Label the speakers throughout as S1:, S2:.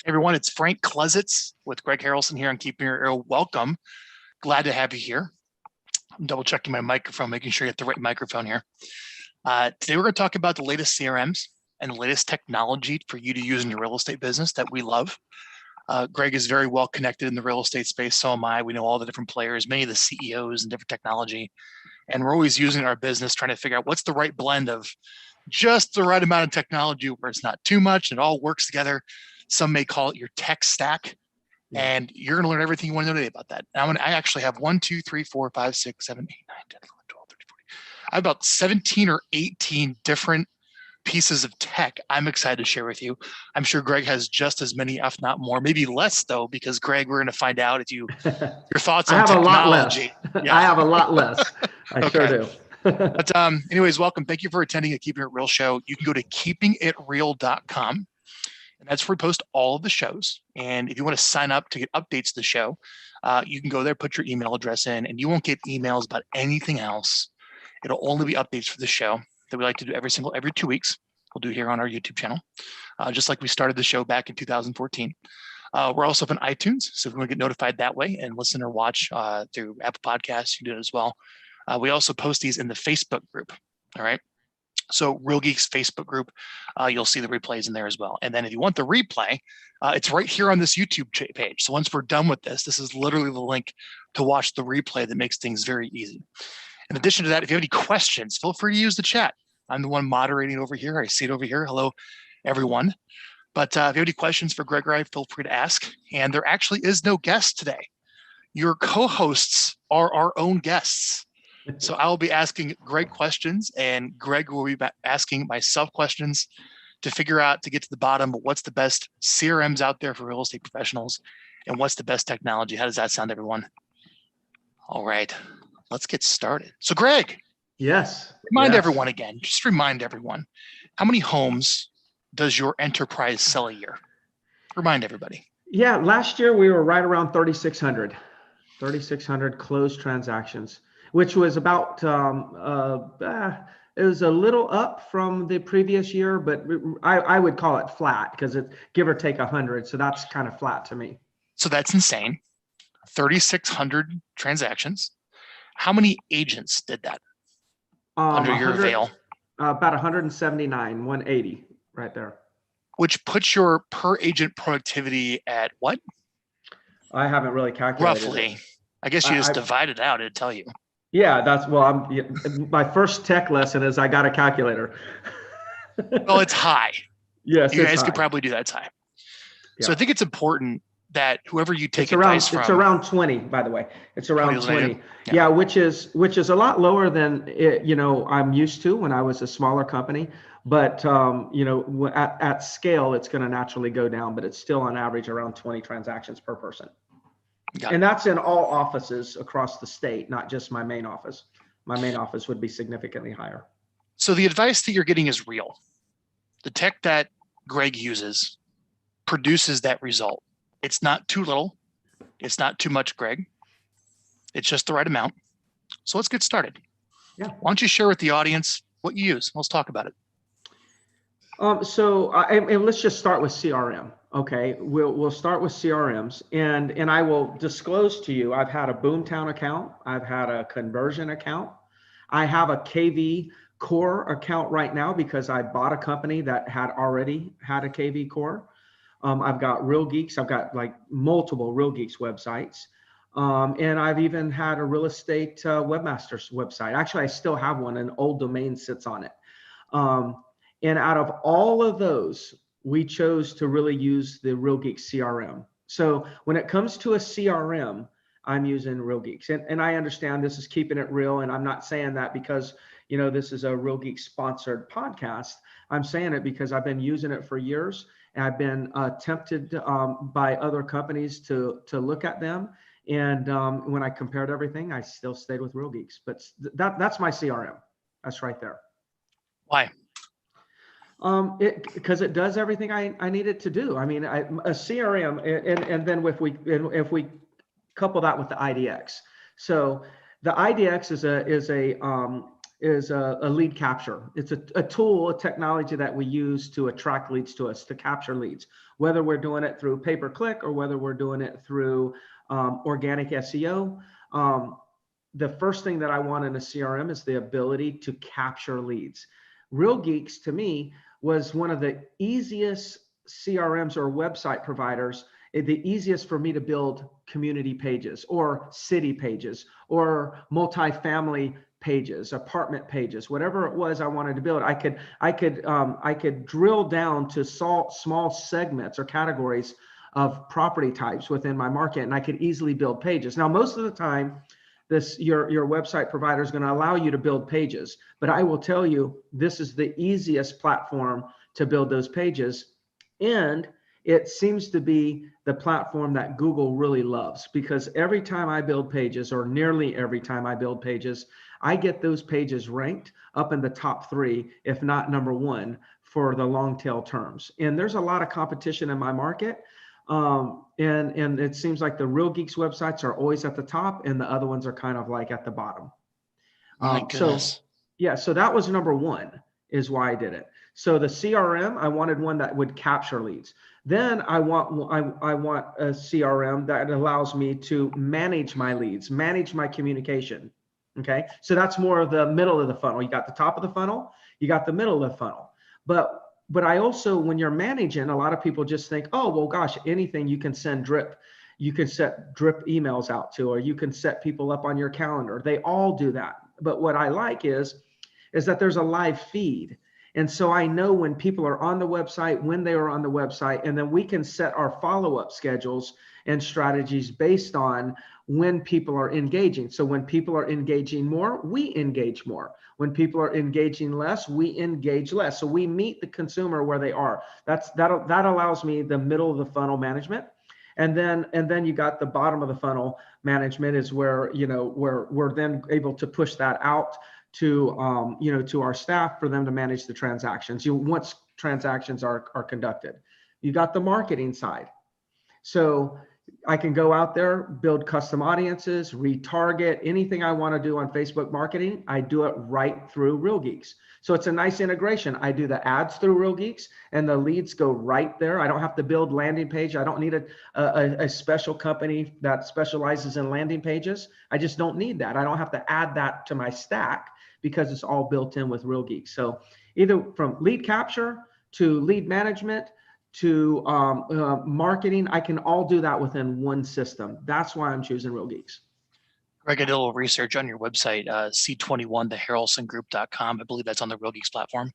S1: Everyone, it's Frank Klesitz with Greg Harrelson here on Keeping Your Arrow. Welcome. Glad to have you here. I'm double checking my microphone, making sure you have the right microphone here. Today, we're going to talk about the latest CRMs and the latest technology for you to use in your real estate business that we love. Greg is very well connected in the real estate space. So am I. We know all the different players, many of the CEOs and different technology. And we're always using our business, trying to figure out what's the right blend of just the right amount of technology where it's not too much and it all works together. Some may call it your tech stack. And you're going to learn everything you want to know today about that. And I actually have 1, 2, 3, 4, 5, 6, 7, 8, 9, 10, 11, 12, 13, 14. I have about 17 or 18 different pieces of tech I'm excited to share with you. I'm sure Greg has just as many, if not more, maybe less though, because Greg, we're going to find out if your thoughts on technology.
S2: Yeah. I have a lot less. I sure do.
S1: But anyways, welcome. Thank you for attending a Keeping It Real show. You can go to keepingitreal.com. And that's where we post all of the shows. And if you want to sign up to get updates to the show, you can go there, put your email address in, and you won't get emails about anything else. It'll only be updates for the show that we like to do every 2 weeks. We'll do here on our YouTube channel, just like we started the show back in 2014. We're also up on iTunes, so if you want to get notified that way and listen or watch through Apple Podcasts, you can do it as well. We also post these in the Facebook group. All right. So Real Geeks Facebook group, you'll see the replays in there as well. And then if you want the replay, it's right here on this YouTube page. So once we're done with this is literally the link to watch the replay that makes things very easy. In addition to that, if you have any questions, feel free to use the chat. I'm the one moderating over here. I see it over here. Hello, everyone. But if you have any questions for Greg or I, feel free to ask. And there actually is no guest today. Your co-hosts are our own guests. So I will be asking Greg questions, and Greg will be asking myself questions to figure out, to get to the bottom of what's the best CRMs out there for real estate professionals and what's the best technology. How does that sound, everyone? All right, let's get started. So Greg.
S2: Yes.
S1: Remind everyone again, just remind everyone, how many homes does your enterprise sell a year? Remind everybody.
S2: Yeah, last year we were right around 3,600 closed transactions, which was about, it was a little up from the previous year, but I would call it flat because it's give or take 100. So that's kind of flat to me.
S1: So that's insane. 3,600 transactions. How many agents did that under your veil?
S2: About 179, 180 right there. Which
S1: puts your per agent productivity at what?
S2: I haven't really calculated.
S1: Roughly. I guess you just divide it out, it'd tell you.
S2: Yeah, that's, well, my first tech lesson is I got a calculator.
S1: Well, it's high.
S2: Yes,
S1: you guys could probably do that. It's high. Yeah. So I think it's important that whoever you take
S2: advice
S1: from.
S2: It's around 20, by the way. It's around 20. Yeah, which is a lot lower than I'm used to when I was a smaller company. But at scale, it's going to naturally go down, but it's still on average around 20 transactions per person. And that's in all offices across the state, not just my main office. My main office would be significantly higher.
S1: So the advice that you're getting is real. The tech that Greg uses produces that result. It's not too little. It's not too much, Greg. It's just the right amount. So let's get started.
S2: Yeah.
S1: Why don't you share with the audience what you use? Let's talk about it.
S2: And let's just start with CRM. Okay, we'll start with CRMs, and I will disclose to you, I've had a Boomtown account, I've had a conversion account, I have a KV Core account right now because I bought a company that had already had a KV Core. I've got Real Geeks, I've got like multiple Real Geeks websites, and I've even had a real estate webmasters website. Actually, I still have one, an old domain sits on it. And out of all of those, we chose to really use the Real Geeks CRM. So when it comes to a CRM, I'm using Real Geeks. And I understand this is keeping it real. And I'm not saying that because, this is a Real Geeks sponsored podcast. I'm saying it because I've been using it for years. And I've been tempted by other companies to look at them. And when I compared everything, I still stayed with Real Geeks. But that's my CRM. That's right there.
S1: Why?
S2: Because it does everything I need it to do. I mean, a CRM, and then if we couple that with the IDX. So the IDX is a lead capture. It's a tool, a technology that we use to attract leads to us, to capture leads, whether we're doing it through pay-per-click or whether we're doing it through organic SEO. The first thing that I want in a CRM is the ability to capture leads. ReEngagement, to me, was one of the easiest CRMs or website providers, the easiest for me to build community pages or city pages or multifamily pages, apartment pages, whatever it was I wanted to build. I could drill down to small segments or categories of property types within my market, and I could easily build pages. Now, most of the time, your website provider is going to allow you to build pages, but I will tell you, this is the easiest platform to build those pages. And it seems to be the platform that Google really loves, because every time I build pages, or nearly every time I build pages, I get those pages ranked up in the top 3, if not number 1, for the long tail terms. And there's a lot of competition in my market. And it seems like the ReEngagement websites are always at the top and the other ones are kind of like at the bottom.
S1: My goodness.
S2: So that was number 1, is why I did it. So the CRM, I wanted one that would capture leads. Then I want a CRM that allows me to manage my leads, manage my communication. Okay. So that's more of the middle of the funnel. You got the top of the funnel, you got the middle of the funnel. But I also, when you're managing, a lot of people just think, oh, well, gosh, anything you can send drip. You can set drip emails out to, or you can set people up on your calendar. They all do that. But what I like is that there's a live feed. And so I know when people are on the website, when they are on the website, and then we can set our follow-up schedules and strategies based on when people are engaging. So when people are engaging more, we engage more. When people are engaging less, we engage less. So we meet the consumer where they are. That allows me the middle of the funnel management. And then you got the bottom of the funnel management, is where, where we're then able to push that out to, to our staff for them to manage the transactions. Once transactions are conducted, you got the marketing side. So I can go out there, build custom audiences, retarget, anything I want to do on Facebook marketing, I do it right through ReEngagement. So it's a nice integration. I do the ads through ReEngagement and the leads go right there. I don't have to build landing page. I don't need a special company that specializes in landing pages. I just don't need that. I don't have to add that to my stack because it's all built in with ReEngagement. So either from lead capture to lead management to marketing, I can all do that within one system. That's why I'm choosing ReEngagement.
S1: Greg, I did a little research on your website, C21, the HarrelsonGroup.com. I believe that's on the ReEngagement platform.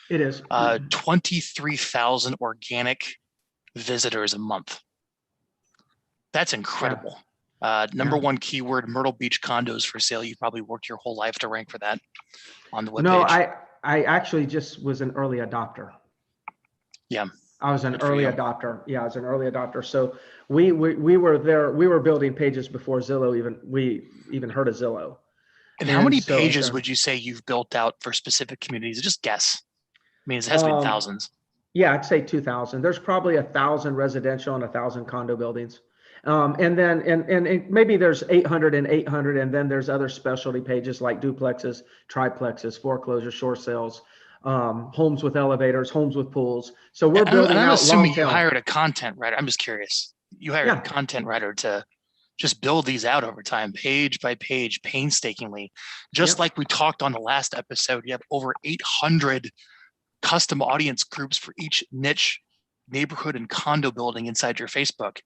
S2: It is.
S1: 23,000 organic visitors a month. That's incredible. Yeah. Number 1 keyword, Myrtle Beach condos for sale. You probably worked your whole life to rank for that on the webpage.
S2: No, I actually just was an early adopter.
S1: Yeah.
S2: I was an early adopter. Yeah, I was an early adopter. So we were there. We were building pages before Zillow even heard of Zillow.
S1: And how many pages would you say you've built out for specific communities? Just guess. I mean, it has been thousands.
S2: Yeah, I'd say 2,000. There's probably 1,000 residential and 1,000 condo buildings. And then maybe there's 800 and 800, and then there's other specialty pages like duplexes, triplexes, foreclosures, short sales, homes with elevators, homes with pools. So we're building out. I'm assuming
S1: you hired a content writer. I'm just curious. You hired a content writer to just build these out over time, page by page, painstakingly. Just like we talked on the last episode, you have over 800 custom audience groups for each niche, neighborhood, and condo building inside your Facebook.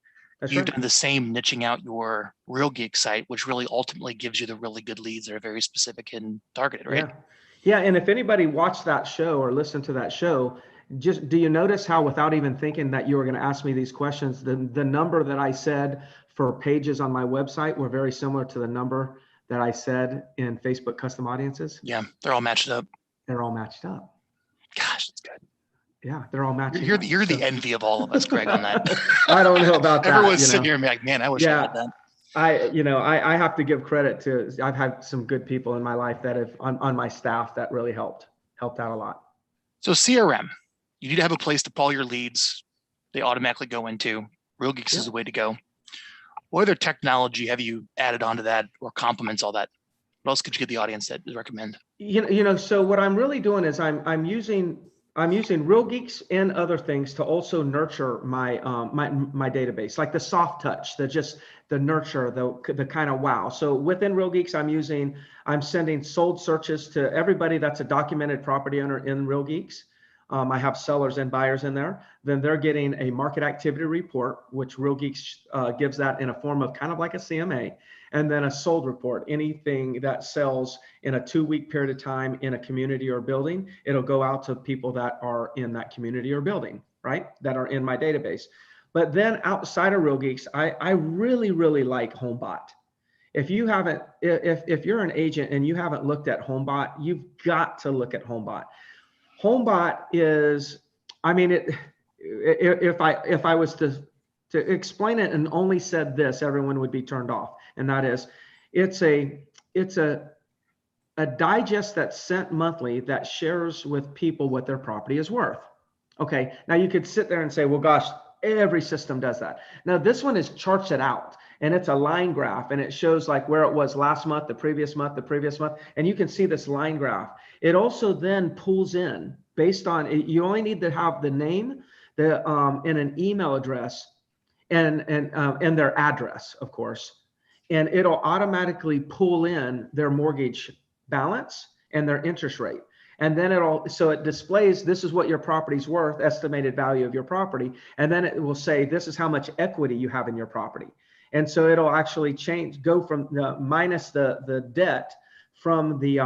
S1: You've done the same, niching out your ReEngagement site, which really ultimately gives you the really good leads that are very specific and targeted, right?
S2: Yeah. And if anybody watched that show or listened to that show, just do you notice how, without even thinking that you were going to ask me these questions, the number that I said for pages on my website were very similar to the number that I said in Facebook custom audiences?
S1: Yeah, they're all matched up.
S2: They're all matched up.
S1: Gosh, that's good.
S2: Yeah, they're all matching.
S1: You're the envy of all of us, Greg, on that.
S2: I don't know about that.
S1: Everyone's sitting here and be like, man, I wish I had that.
S2: I have to give credit to, I've had some good people in my life that have on my staff that really helped out a lot.
S1: So CRM, you need to have a place to pull your leads. They automatically go into. ReEngagement is the way to go. What other technology have you added onto that or complements all that? What else could you get the audience that recommend?
S2: So what I'm really doing is I'm using Real Geeks and other things to also nurture my my database, like the soft touch, the nurture, the kind of wow. So within Real Geeks, I'm sending sold searches to everybody that's a documented property owner in Real Geeks. I have sellers and buyers in there. Then they're getting a market activity report, which Real Geeks gives that in a form of kind of like a CMA, and then a sold report. Anything that sells in a 2-week period of time in a community or building, it'll go out to people that are in that community or building, right? That are in my database. But then outside of Real Geeks, I really, really like HomeBot. If you haven't, if you're an agent and you haven't looked at HomeBot, you've got to look at HomeBot. HomeBot is, I mean, if I was to explain it and only said this, everyone would be turned off. And that is, it's a digest that's sent monthly that shares with people what their property is worth. Okay, now you could sit there and say, well, gosh, every system does that. Now this one charts it out, and it's a line graph, and it shows like where it was last month, the previous month, and you can see this line graph. It also then pulls in based on it. You only need to have the name, and an email address, and their address, of course, and it'll automatically pull in their mortgage balance and their interest rate. And then it displays, this is what your property's worth, estimated value of your property. And then it will say, this is how much equity you have in your property. And so it'll actually go from minus the debt from the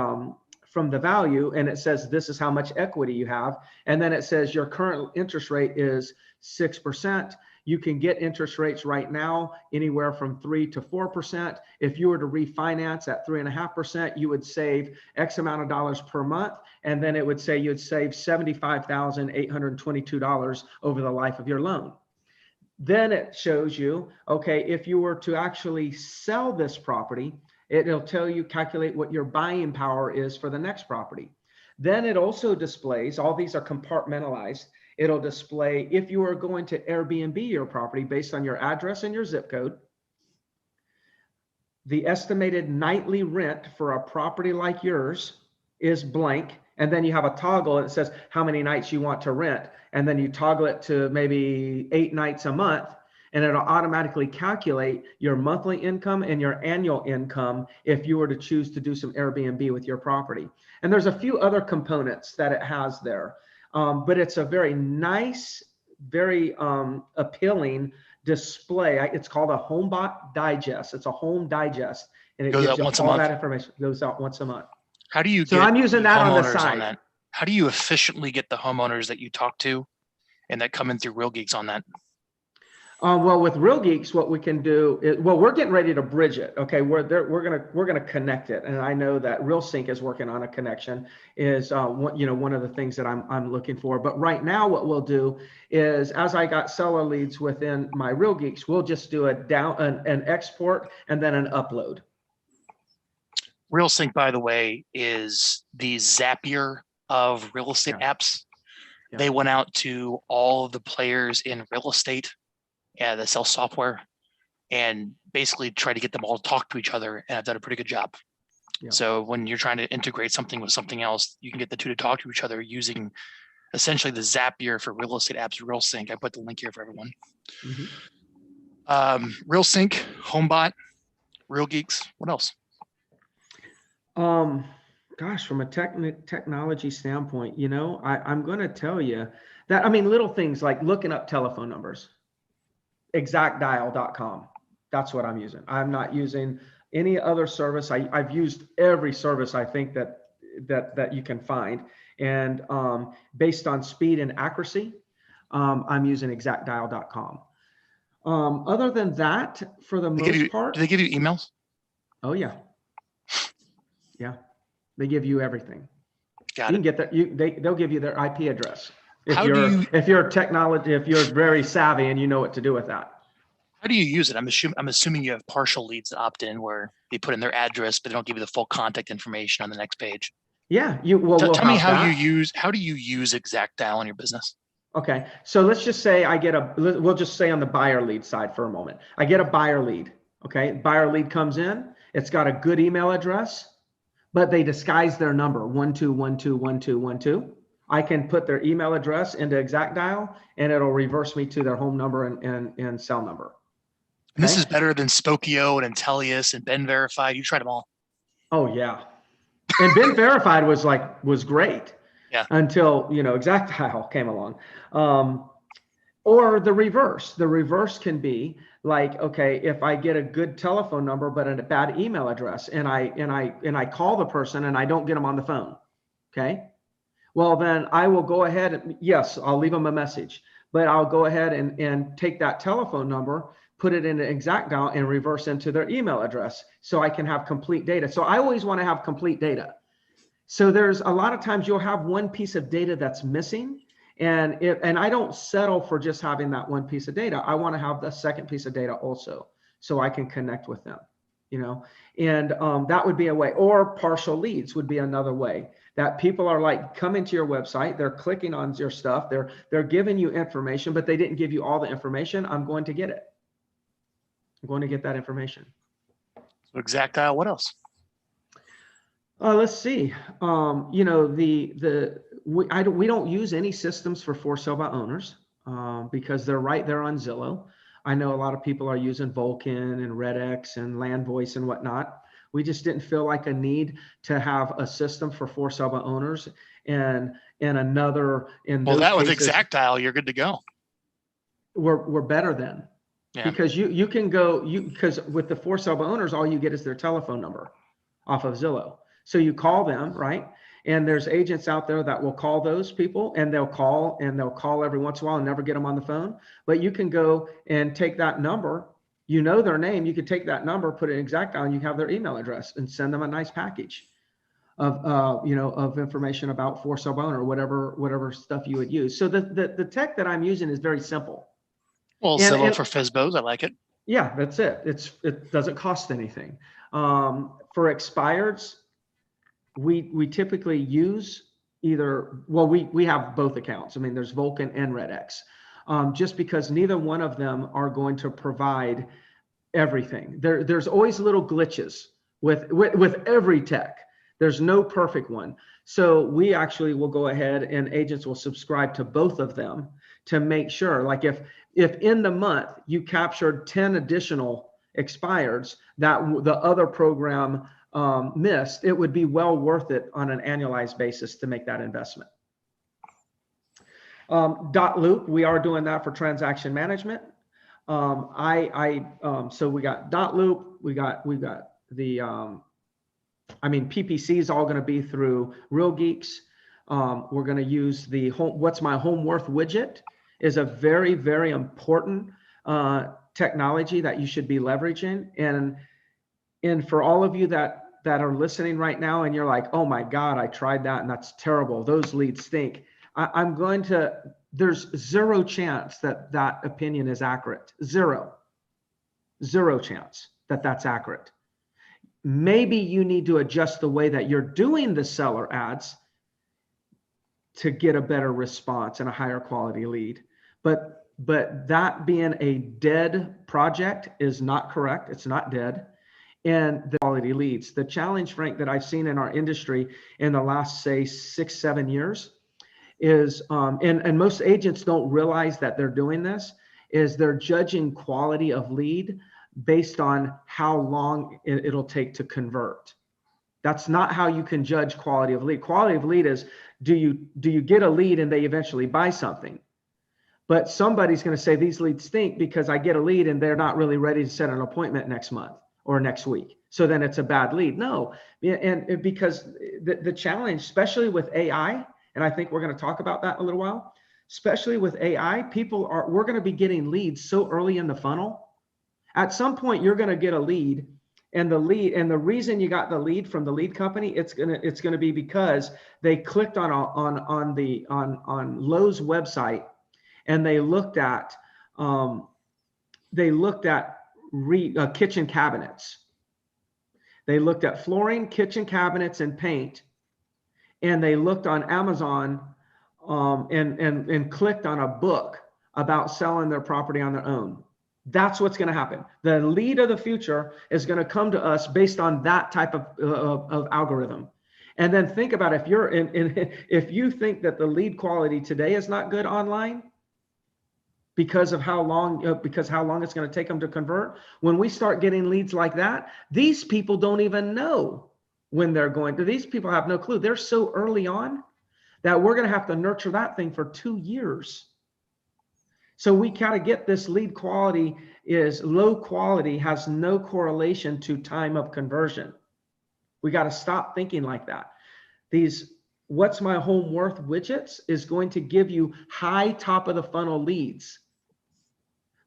S2: value. And it says, this is how much equity you have. And then it says your current interest rate is 6%. You can get interest rates right now anywhere from 3 to 4%. If you were to refinance at 3.5%, you would save X amount of dollars per month. And then it would say you'd save $75,822 over the life of your loan. Then it shows you, okay, if you were to actually sell this property, it'll tell you, calculate what your buying power is for the next property. Then it also displays, all these are compartmentalized. It'll display if you are going to Airbnb your property based on your address and your zip code, the estimated nightly rent for a property like yours is blank. And then you have a toggle and it says how many nights you want to rent. And then you toggle it to maybe 8 nights a month, and it'll automatically calculate your monthly income and your annual income if you were to choose to do some Airbnb with your property. And there's a few other components that it has there. But it's a very nice, very appealing display. It's called a HomeBot Digest. It's a home digest, and it gives you all that information. It goes out once a month.
S1: How do you get
S2: I'm using that on the side.
S1: that? How do you efficiently get the homeowners that you talk to and that come in through Real Geeks on that?
S2: Well, with Real Geeks, what we can do is, we're getting ready to bridge it. Okay, we're gonna connect it, and I know that RealSync is working on a connection. Is one of the things that I'm looking for. But right now, what we'll do is, as I got seller leads within my Real Geeks, we'll just do an export and then an upload.
S1: RealSync, by the way, is the Zapier of real estate apps. Yeah. They went out to all of the players in real estate that sell software and basically try to get them all to talk to each other, and I've done a pretty good job. Yeah. So when you're trying to integrate something with something else, you can get the two to talk to each other using essentially the Zapier for real estate apps, RealSync. I put the link here for everyone. Mm-hmm. RealSync, HomeBot, Real Geeks. What else?
S2: Gosh, from a technology standpoint, I'm going to tell you that, little things like looking up telephone numbers. Exactdial.com. That's what I'm using. I'm not using any other service. I've used every service I think that you can find. And based on speed and accuracy, I'm using exactdial.com. Other than that, for the most part.
S1: Do they give you emails?
S2: Oh, yeah. Yeah. They give you everything.
S1: Got it.
S2: You can get that. They'll give you their IP address. If you're very savvy and you know what to do with that.
S1: How do you use it? I'm assuming you have partial leads that opt in where they put in their address, but they don't give you the full contact information on the next page.
S2: Yeah.
S1: Tell me how do you use Exactdial in your business?
S2: Okay. So let's just say we'll just say on the buyer lead side for a moment. I get a buyer lead. Okay. Buyer lead comes in. It's got a good email address. but they disguise their number 12121212. I can put their email address into ExactDial and it'll reverse me to their home number and cell number.
S1: And this is better than Spokio and Intellius and Ben Verified. You tried them all.
S2: Oh yeah. And Ben Verified was great.
S1: Yeah.
S2: Until, ExactDial came along. Or the reverse. The reverse can be like, okay, if I get a good telephone number but a bad email address, and I call the person and I don't get them on the phone, okay? Well, then I will go ahead and, yes, I'll leave them a message, but I'll go ahead and take that telephone number, put it into ExactDial and reverse into their email address so I can have complete data. So I always want to have complete data. So there's a lot of times you'll have one piece of data that's missing, and I don't settle for just having that one piece of data. I want to have the second piece of data also, so I can connect with them, and that would be a way. Or partial leads would be another way, that people are like coming to your website, they're clicking on your stuff, they're giving you information, but they didn't give you all the information. I'm going to get it. I'm going to get that information.
S1: So ExactDial, what else?
S2: Let's see. We don't use any systems for sale by owners because they're right there on Zillow. I know a lot of people are using Vulcan and RedX and LandVoice and whatnot. We just didn't feel like a need to have a system for sale by owners and another. Well,
S1: that with ExactDial, you're good to go.
S2: We're better than. Yeah. Because you can go because with the for sale by owners, all you get is their telephone number off of Zillow. So you call them, right? And there's agents out there that will call those people, and they'll call every once in a while and never get them on the phone. But you can go and take that number, their name, you could take that number, put it in ExactDial, and you have their email address and send them a nice package of information about for sale by owner, whatever stuff you would use. So the tech that I'm using is very simple.
S1: Well, Zillow for FSBOs, I like it.
S2: Yeah, that's it. It doesn't cost anything. For expireds, we typically use we have both accounts. I mean, there's Vulcan and RedX, just because neither one of them are going to provide everything. There's always little glitches with every tech. There's no perfect one. So we actually will go ahead and agents will subscribe to both of them to make sure, like if in the month you captured 10 additional expireds that the other program missed, it would be well worth it on an annualized basis to make that investment. Loop, we are doing that for transaction management. So we got Loop, we got the PPC is all going to be through ReEngagement. We're going to use the What's My Home Worth widget is a very, very important technology that you should be leveraging. And for all of you that are listening right now and you're like, oh my God, I tried that and that's terrible, those leads stink. There's zero chance that opinion is accurate. Zero chance that that's accurate. Maybe you need to adjust the way that you're doing the seller ads to get a better response and a higher quality lead. But that being a dead project is not correct. It's not dead. And the quality leads. The challenge, Frank, that I've seen in our industry in the last, say, 6-7 years is, and most agents don't realize that they're doing this, is they're judging quality of lead based on how long it'll take to convert. That's not how you can judge quality of lead. Quality of lead is, do you get a lead and they eventually buy something? But somebody's going to say these leads stink because I get a lead and they're not really ready to set an appointment next month or next week. So then it's a bad lead. No, and because the challenge, especially with AI, and I think we're going to talk about that in a little while, especially with AI, we're going to be getting leads so early in the funnel. At some point, you're going to get a lead, and the reason you got the lead from the lead company, it's going to be because they clicked on Lowe's website, and they looked at kitchen cabinets. They looked at flooring, kitchen cabinets, and paint, and they looked on Amazon and clicked on a book about selling their property on their own. That's what's going to happen. The lead of the future is going to come to us based on that type of algorithm. And then think about if you're if you think that the lead quality today is not good online because of how long it's going to take them to convert. When we start getting leads like that, these people don't even know when they're going to. These people have no clue. They're so early on that we're going to have to nurture that thing for 2 years. So we got to get this lead quality is low quality, has no correlation to time of conversion. We got to stop thinking like that. These what's my home worth widgets is going to give you high top of the funnel leads.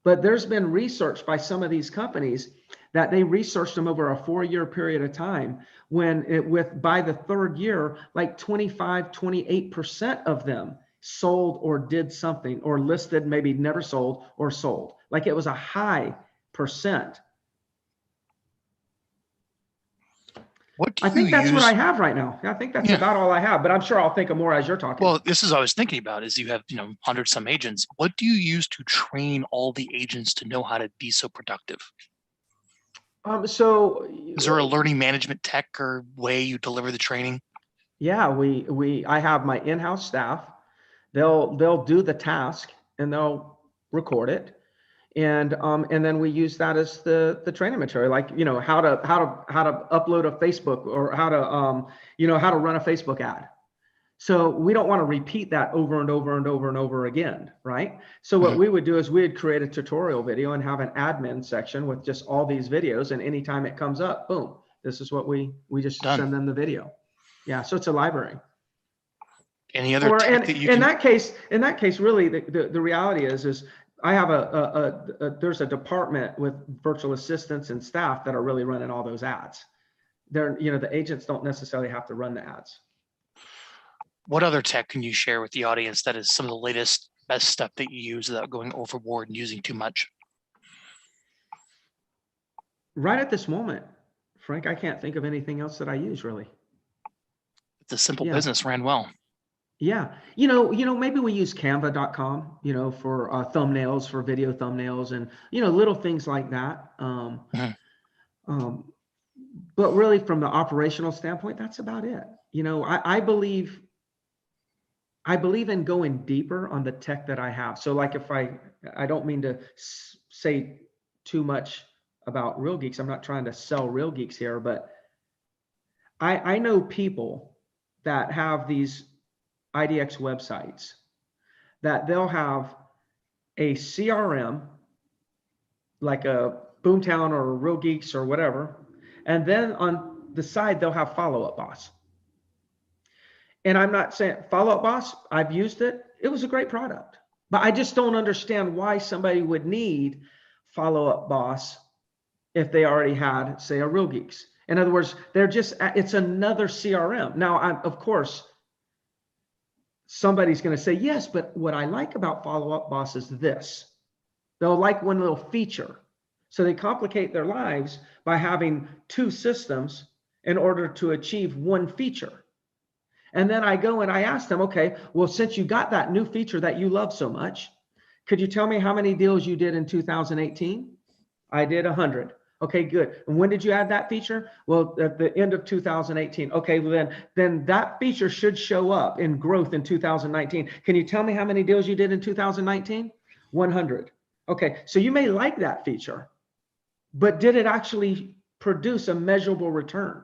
S2: But there's been research by some of these companies that they researched them over a 4-year period of time when by the 3rd year, like 28% of them sold or did something or listed, maybe never sold or sold. Like it was a high percent. I think that's what I have right now. I think that's about all I have, but I'm sure I'll think of more as you're talking.
S1: Well, this is what I was thinking about is you have, 100 some agents. What do you use to train all the agents to know how to be so productive?
S2: So
S1: is there a learning management tech or way you deliver the training?
S2: Yeah, I have my in-house staff. They'll do the task and they'll record it. And then we use that as the training material, like, how to upload a Facebook or how to run a Facebook ad. So we don't want to repeat that over and over and over and over again, right? So what we would do is we'd create a tutorial video and have an admin section with just all these videos. And anytime it comes up, boom, this is what we just send them the video. Yeah, so it's a library.
S1: Any other tech that you can...
S2: in that case, really, the reality is I have there's a department with virtual assistants and staff that are really running all those ads. The agents don't necessarily have to run the ads.
S1: What other tech can you share with the audience that is some of the latest, best stuff that you use without going overboard and using too much?
S2: Right at this moment, Frank, I can't think of anything else that I use really.
S1: It's a simple business, ran well.
S2: Yeah. Maybe we use canva.com, for thumbnails, for video thumbnails and, little things like that. But really from the operational standpoint, that's about it. I believe in going deeper on the tech that I have. So like if I don't mean to say too much about ReEngagement. I'm not trying to sell ReEngagement here, but I know people that have these IDX websites that they'll have a CRM like a Boomtown or ReEngagement or whatever, and then on the side they'll have Follow Up Boss. And I'm not saying Follow Up Boss, I've used it. It was a great product, but I just don't understand why somebody would need Follow Up Boss if they already had, say, a ReEngagement. In other words, it's another CRM. Now, of course, somebody's going to say, yes, but what I like about Follow Up Boss is this. They'll like one little feature. So they complicate their lives by having 2 systems in order to achieve one feature. And then I go and I ask them, okay, well, since you got that new feature that you love so much, could you tell me how many deals you did in 2018? I did 100. Okay, good. And when did you add that feature? Well, at the end of 2018. Okay, well then that feature should show up in growth in 2019. Can you tell me how many deals you did in 2019? 100. Okay, so you may like that feature, but did it actually produce a measurable return?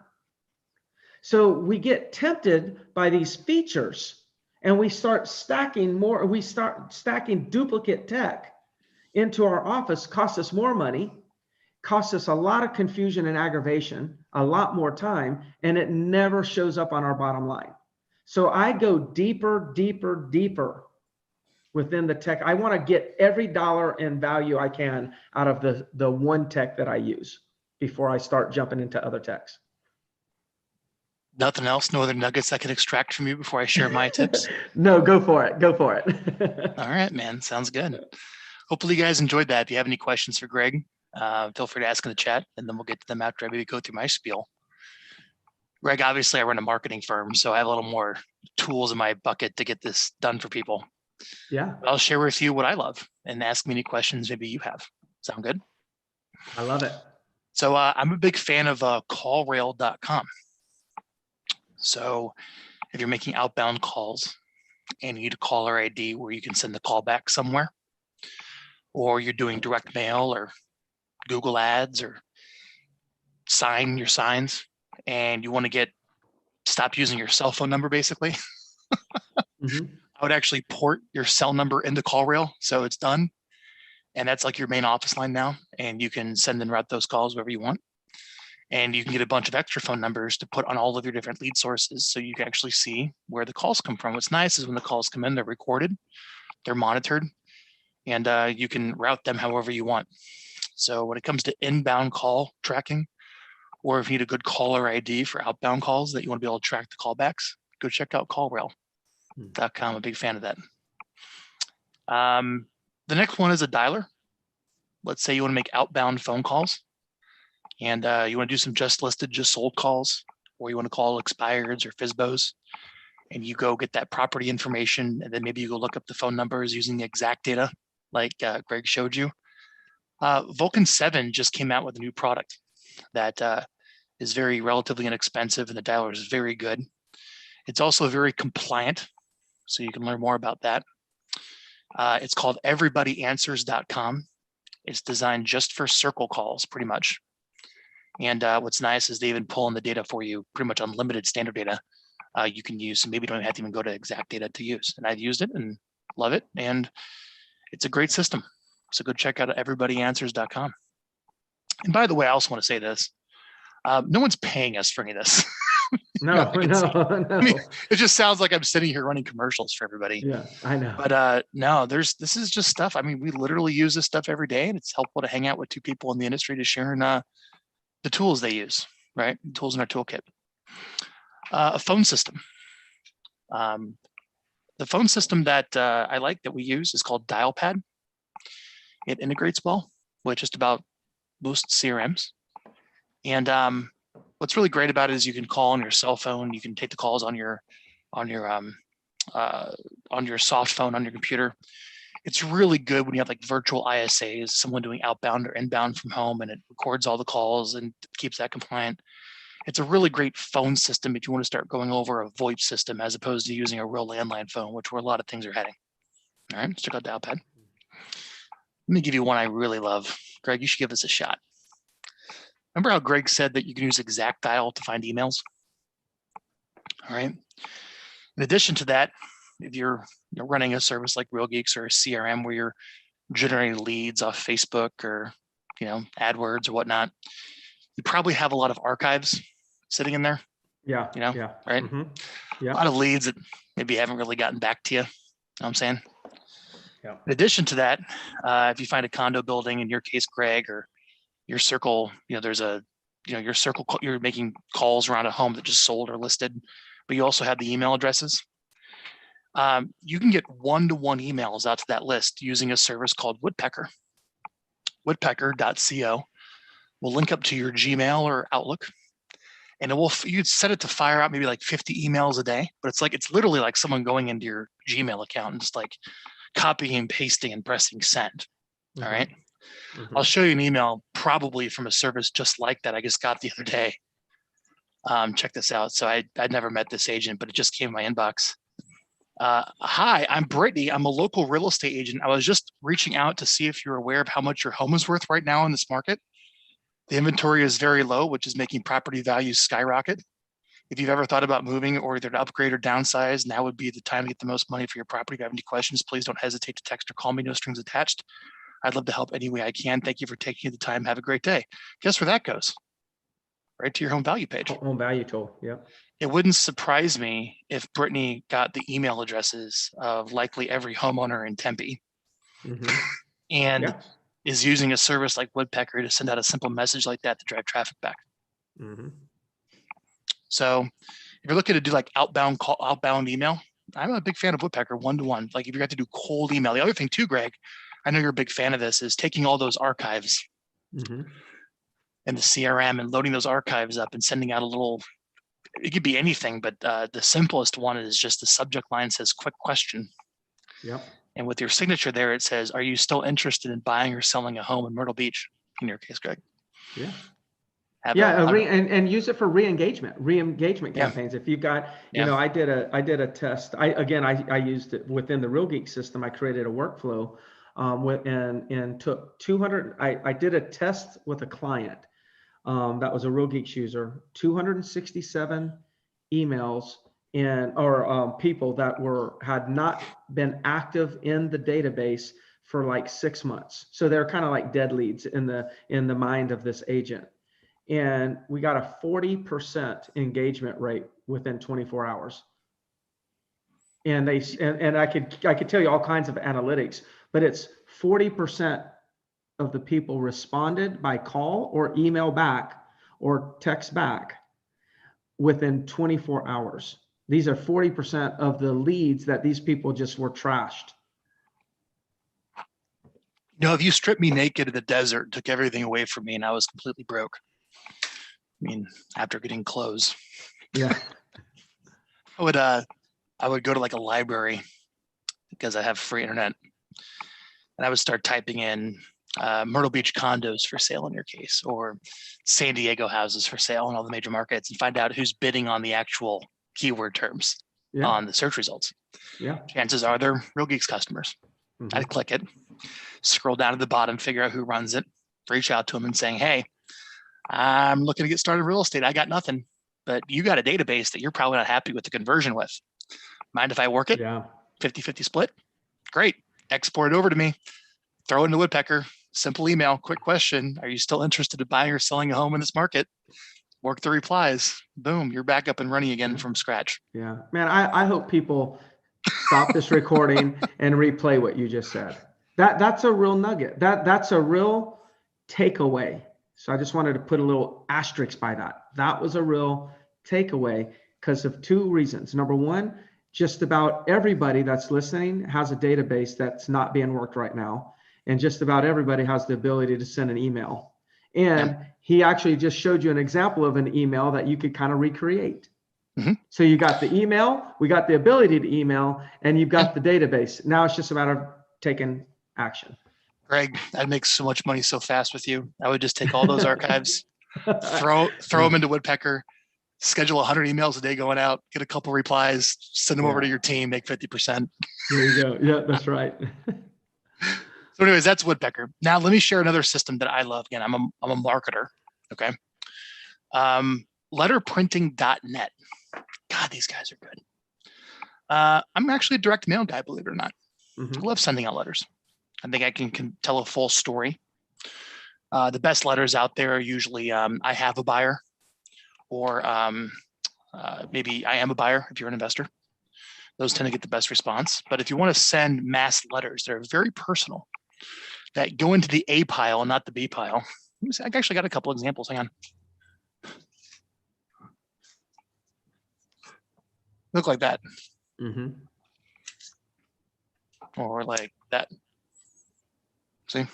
S2: So we get tempted by these features and we start stacking duplicate tech into our office, costs us more money, costs us a lot of confusion and aggravation, a lot more time, and it never shows up on our bottom line. So I go deeper, deeper, deeper within the tech. I want to get every dollar in value I can out of the one tech that I use before I start jumping into other techs.
S1: Nothing else? No other nuggets I can extract from you before I share my tips?
S2: No, go for it. Go for it.
S1: All right, man. Sounds good. Hopefully you guys enjoyed that. If you have any questions for Greg, feel free to ask in the chat, and then we'll get to them after I maybe go through my spiel. Greg, obviously I run a marketing firm, so I have a little more tools in my bucket to get this done for people.
S2: Yeah.
S1: But I'll share with you what I love and ask me any questions maybe you have. Sound good?
S2: I love it.
S1: So I'm a big fan of callrail.com. So if you're making outbound calls and you need a caller ID where you can send the call back somewhere, or you're doing direct mail or Google ads or sign your signs, and you want to stop using your cell phone number, basically,
S2: Mm-hmm.
S1: I would actually port your cell number into CallRail, so it's done. And that's like your main office line now. And you can send and route those calls wherever you want. And you can get a bunch of extra phone numbers to put on all of your different lead sources, so you can actually see where the calls come from. What's nice is when the calls come in, they're recorded, they're monitored, and you can route them however you want. So when it comes to inbound call tracking, or if you need a good caller ID for outbound calls that you want to be able to track the callbacks, go check out callrail.com. I'm a big fan of that. The next one is a dialer. Let's say you want to make outbound phone calls, and you want to do some just listed, just sold calls, or you want to call expireds or FSBOs, and you go get that property information, and then maybe you go look up the phone numbers using the exact data like Greg showed you. Vulcan 7 just came out with a new product that is very relatively inexpensive, and the dialer is very good. It's also very compliant, so you can learn more about that. It's called everybodyanswers.com. It's designed just for circle calls, pretty much. And what's nice is they even pull in the data for you, pretty much unlimited standard data you can use. So maybe you don't have to even go to exact data to use. And I've used it and love it. And it's a great system. So go check out everybodyanswers.com. And by the way, I also want to say this. No one's paying us for any of this.
S2: No.
S1: I mean, it just sounds like I'm sitting here running commercials for everybody.
S2: Yeah, I know.
S1: But no, this is just stuff. I mean, we literally use this stuff every day, and it's helpful to hang out with two people in the industry to share the tools they use, right? The tools in our toolkit. A phone system. The phone system that I like that we use is called DialPad. It integrates well with just about most CRMs. And what's really great about it is you can call on your cell phone. You can take the calls on your soft phone on your computer. It's really good when you have like virtual ISAs, someone doing outbound or inbound from home, and it records all the calls and keeps that compliant. It's a really great phone system if you want to start going over a VoIP system as opposed to using a real landline phone, which where a lot of things are heading. All right, let's check out DialPad. Let me give you one I really love. Greg, you should give this a shot. Remember how Greg said that you can use exact dial to find emails? All right. In addition to that, if you're running a service like Geeks or a CRM where you're generating leads off Facebook or AdWords or whatnot, you probably have a lot of archives sitting in there.
S2: Yeah.
S1: Right?
S2: Mm-hmm. Yeah.
S1: A lot of leads that maybe haven't really gotten back to you. You know what I'm saying?
S2: Yeah.
S1: In addition to that, if you find a condo building, in your case, Greg, or your circle, there's your circle, you're making calls around a home that just sold or listed, but you also have the email addresses. You can get one-to-one emails out to that list using a service called Woodpecker. Woodpecker.co will link up to your Gmail or Outlook, and you'd set it to fire out maybe like 50 emails a day, but it's literally like someone going into your Gmail account and just like copying and pasting and pressing send.
S2: Mm-hmm.
S1: All right.
S2: Mm-hmm.
S1: I'll show you an email probably from a service just like that I just got the other day. Check this out. So I'd never met this agent, but it just came in my inbox. Hi, I'm Brittany. I'm a local real estate agent. I was just reaching out to see if you're aware of how much your home is worth right now in this market. The inventory is very low, which is making property values skyrocket. If you've ever thought about moving or either to upgrade or downsize, now would be the time to get the most money for your property. If you have any questions, please don't hesitate to text or call me. No strings attached. I'd love to help any way I can. Thank you for taking the time. Have a great day. Guess where that goes? Right to your home value page.
S2: Home value tool. Yep.
S1: It wouldn't surprise me if Brittany got the email addresses of likely every homeowner in Tempe,
S2: Mm-hmm.
S1: and is using a service like Woodpecker to send out a simple message like that to drive traffic back.
S2: Mm-hmm.
S1: So if you're looking to do like outbound email, I'm a big fan of Woodpecker one-to-one. Like if you have to do cold email. The other thing too, Greg, I know you're a big fan of this, is taking all those archives
S2: Mm-hmm.
S1: in the CRM and loading those archives up and sending out it could be anything, but the simplest one is just the subject line says quick question.
S2: Yep.
S1: And with your signature there, it says, are you still interested in buying or selling a home in Myrtle Beach? In your case, Greg.
S2: Yeah.
S1: Have
S2: and use it for re-engagement
S1: Yeah.
S2: campaigns. If you've got, you
S1: Yeah.
S2: know, I did a test. I used it within the ReEngagement system. I created a workflow and took 200. I did a test with a client that was a ReEngagement user, 267 emails or people that had not been active in the database for like 6 months. So they're kind of like dead leads in the mind of this agent. And we got a 40% engagement rate within 24 hours. And I could tell you all kinds of analytics, but it's 40% of the people responded by call or email back or text back within 24 hours. These are 40% of the leads that these people just were trashed.
S1: You know, if you stripped me naked in the desert, took everything away from me, and I was completely broke. I mean, after getting clothes.
S2: Yeah.
S1: I would go to like a library because I have free internet, and I would start typing in Myrtle Beach condos for sale in your case, or San Diego houses for sale in all the major markets, and find out who's bidding on the actual keyword terms on the search results.
S2: Yeah.
S1: Chances are they're Real Geeks customers.
S2: Mm-hmm.
S1: I'd click it, scroll down to the bottom, figure out who runs it, reach out to them and saying, hey, I'm looking to get started in real estate. I got nothing, but you got a database that you're probably not happy with the conversion with. Mind if I work it?
S2: Yeah.
S1: 50-50 split? Great. Export it over to me. Throw it into Woodpecker. Simple email, quick question. Are you still interested in buying or selling a home in this market? Work the replies. Boom, you're back up and running again from scratch.
S2: Yeah, man, I hope people stop this recording and replay what you just said. That's a real nugget. That's a real takeaway. So I just wanted to put a little asterisk by that. That was a real takeaway because of two reasons. Number one, just about everybody that's listening has a database that's not being worked right now. And just about everybody has the ability to send an email. And he actually just showed you an example of an email that you could kind of recreate. Mm-hmm. So you got the email, we got the ability to email, and you've got the database. Now it's just a matter of taking action.
S1: Greg, I'd make so much money so fast with you. I would just take all those archives, throw them into Woodpecker, schedule 100 emails a day going out, get a couple replies, send them over to your team, make 50%.
S2: There you go. Yeah, that's right.
S1: So anyways, that's Woodpecker. Now let me share another system that I love. Again, I'm a marketer. Okay. Letterprinting.net. God, these guys are good. I'm actually a direct mail guy, believe it or not. Mm-hmm. I love sending out letters. I think I can tell a full story. The best letters out there are usually I have a buyer, or maybe I am a buyer if you're an investor. Those tend to get the best response. But if you want to send mass letters, they're very personal, that go into the A pile and not the B pile. Let me see, I actually got a couple examples. Hang on. Look like that. Mm-hmm. Or like that. See?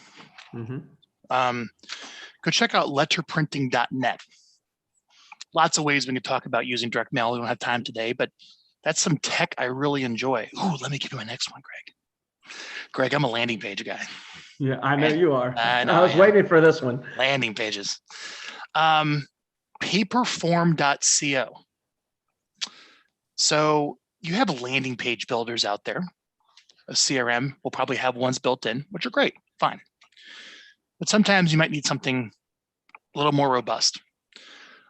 S1: Mm-hmm. Go check out letterprinting.net. Lots of ways we can talk about using direct mail. We don't have time today, but that's some tech I really enjoy. Ooh, let me give you my next one, Greg. Greg, I'm a landing page guy.
S2: Yeah, I know you are.
S1: I
S2: was waiting for this one.
S1: Landing pages. Paperform.co. So you have landing page builders out there. A CRM will probably have ones built in, which are great, fine. But sometimes you might need something a little more robust.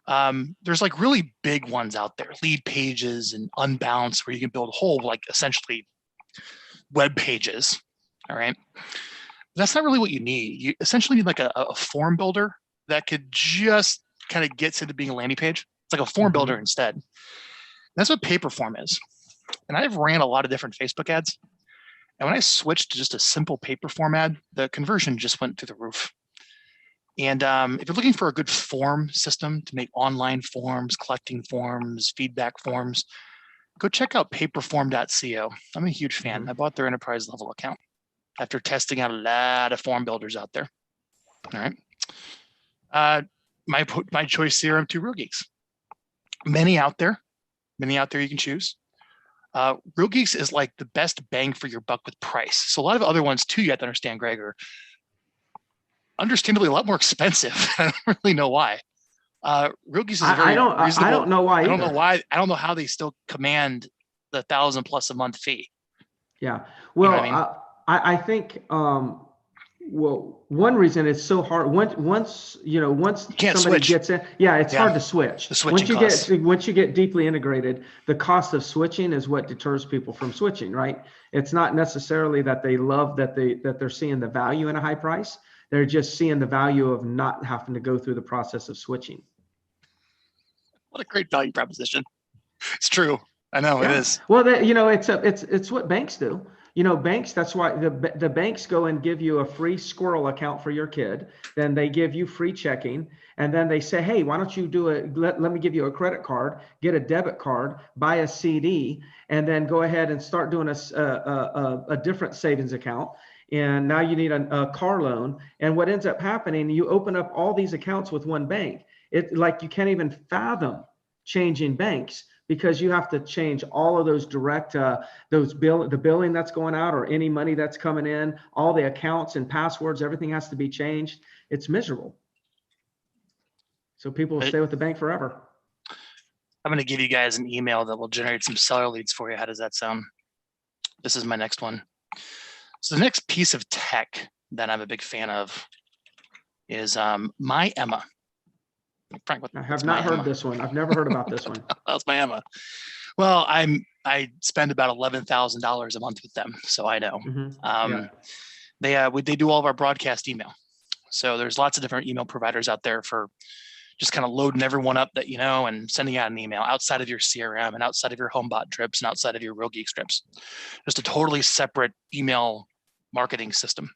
S1: There's like really big ones out there, Lead Pages and Unbounce, where you can build whole, like essentially web pages. All right. But that's not really what you need. You essentially need like a form builder that could just kind of gets into being a landing page. It's like a form builder instead. That's what Paperform is. And I've ran a lot of different Facebook ads. And when I switched to just a simple Paperform ad, the conversion just went through the roof. And if you're looking for a good form system to make online forms, collecting forms, feedback forms, go check out paperform.co. I'm a huge fan. I bought their enterprise level account after testing out a lot of form builders out there. All right. My choice CRM to Real Geeks. Many out there you can choose. Real Geeks is like the best bang for your buck with price. So a lot of other ones too, you have to understand, Greg, are understandably a lot more expensive. I don't really know why. Real Geeks is a very reasonable.
S2: I don't know why.
S1: I don't know why. I don't know how they still command the $1,000+ a month fee.
S2: Yeah. Well,
S1: you know what I mean?
S2: I think, well, one reason it's so hard once somebody
S1: switch.
S2: gets in, it's hard to switch.
S1: The switching costs.
S2: Once you get deeply integrated, the cost of switching is what deters people from switching, right? It's not necessarily that they love that they're seeing the value in a high price. They're just seeing the value of not having to go through the process of switching.
S1: What a great value proposition. It's true. I know it is.
S2: Well, it's what banks do. Banks, that's why the banks go and give you a free squirrel account for your kid. Then they give you free checking. And then they say, hey, why don't you let me give you a credit card, get a debit card, buy a CD, and then go ahead and start doing a different savings account. And now you need a car loan. And what ends up happening, you open up all these accounts with one bank. Like you can't even fathom changing banks, because you have to change all of those direct, the billing that's going out or any money that's coming in, all the accounts and passwords, everything has to be changed. It's miserable. So people will stay with the bank forever.
S1: I'm going to give you guys an email that will generate some seller leads for you. How does that sound? This is my next one. So the next piece of tech that I'm a big fan of is My Emma. Frank,
S2: I have not heard this one. I've never heard about this one.
S1: That's My Emma. Well, I spend about $11,000 a month with them, so I know. They do all of our broadcast email. So there's lots of different email providers out there for just kind of loading everyone up that and sending out an email outside of your CRM and outside of your HomeBot trips and outside of your Real Geeks trips. Just a totally separate email marketing system.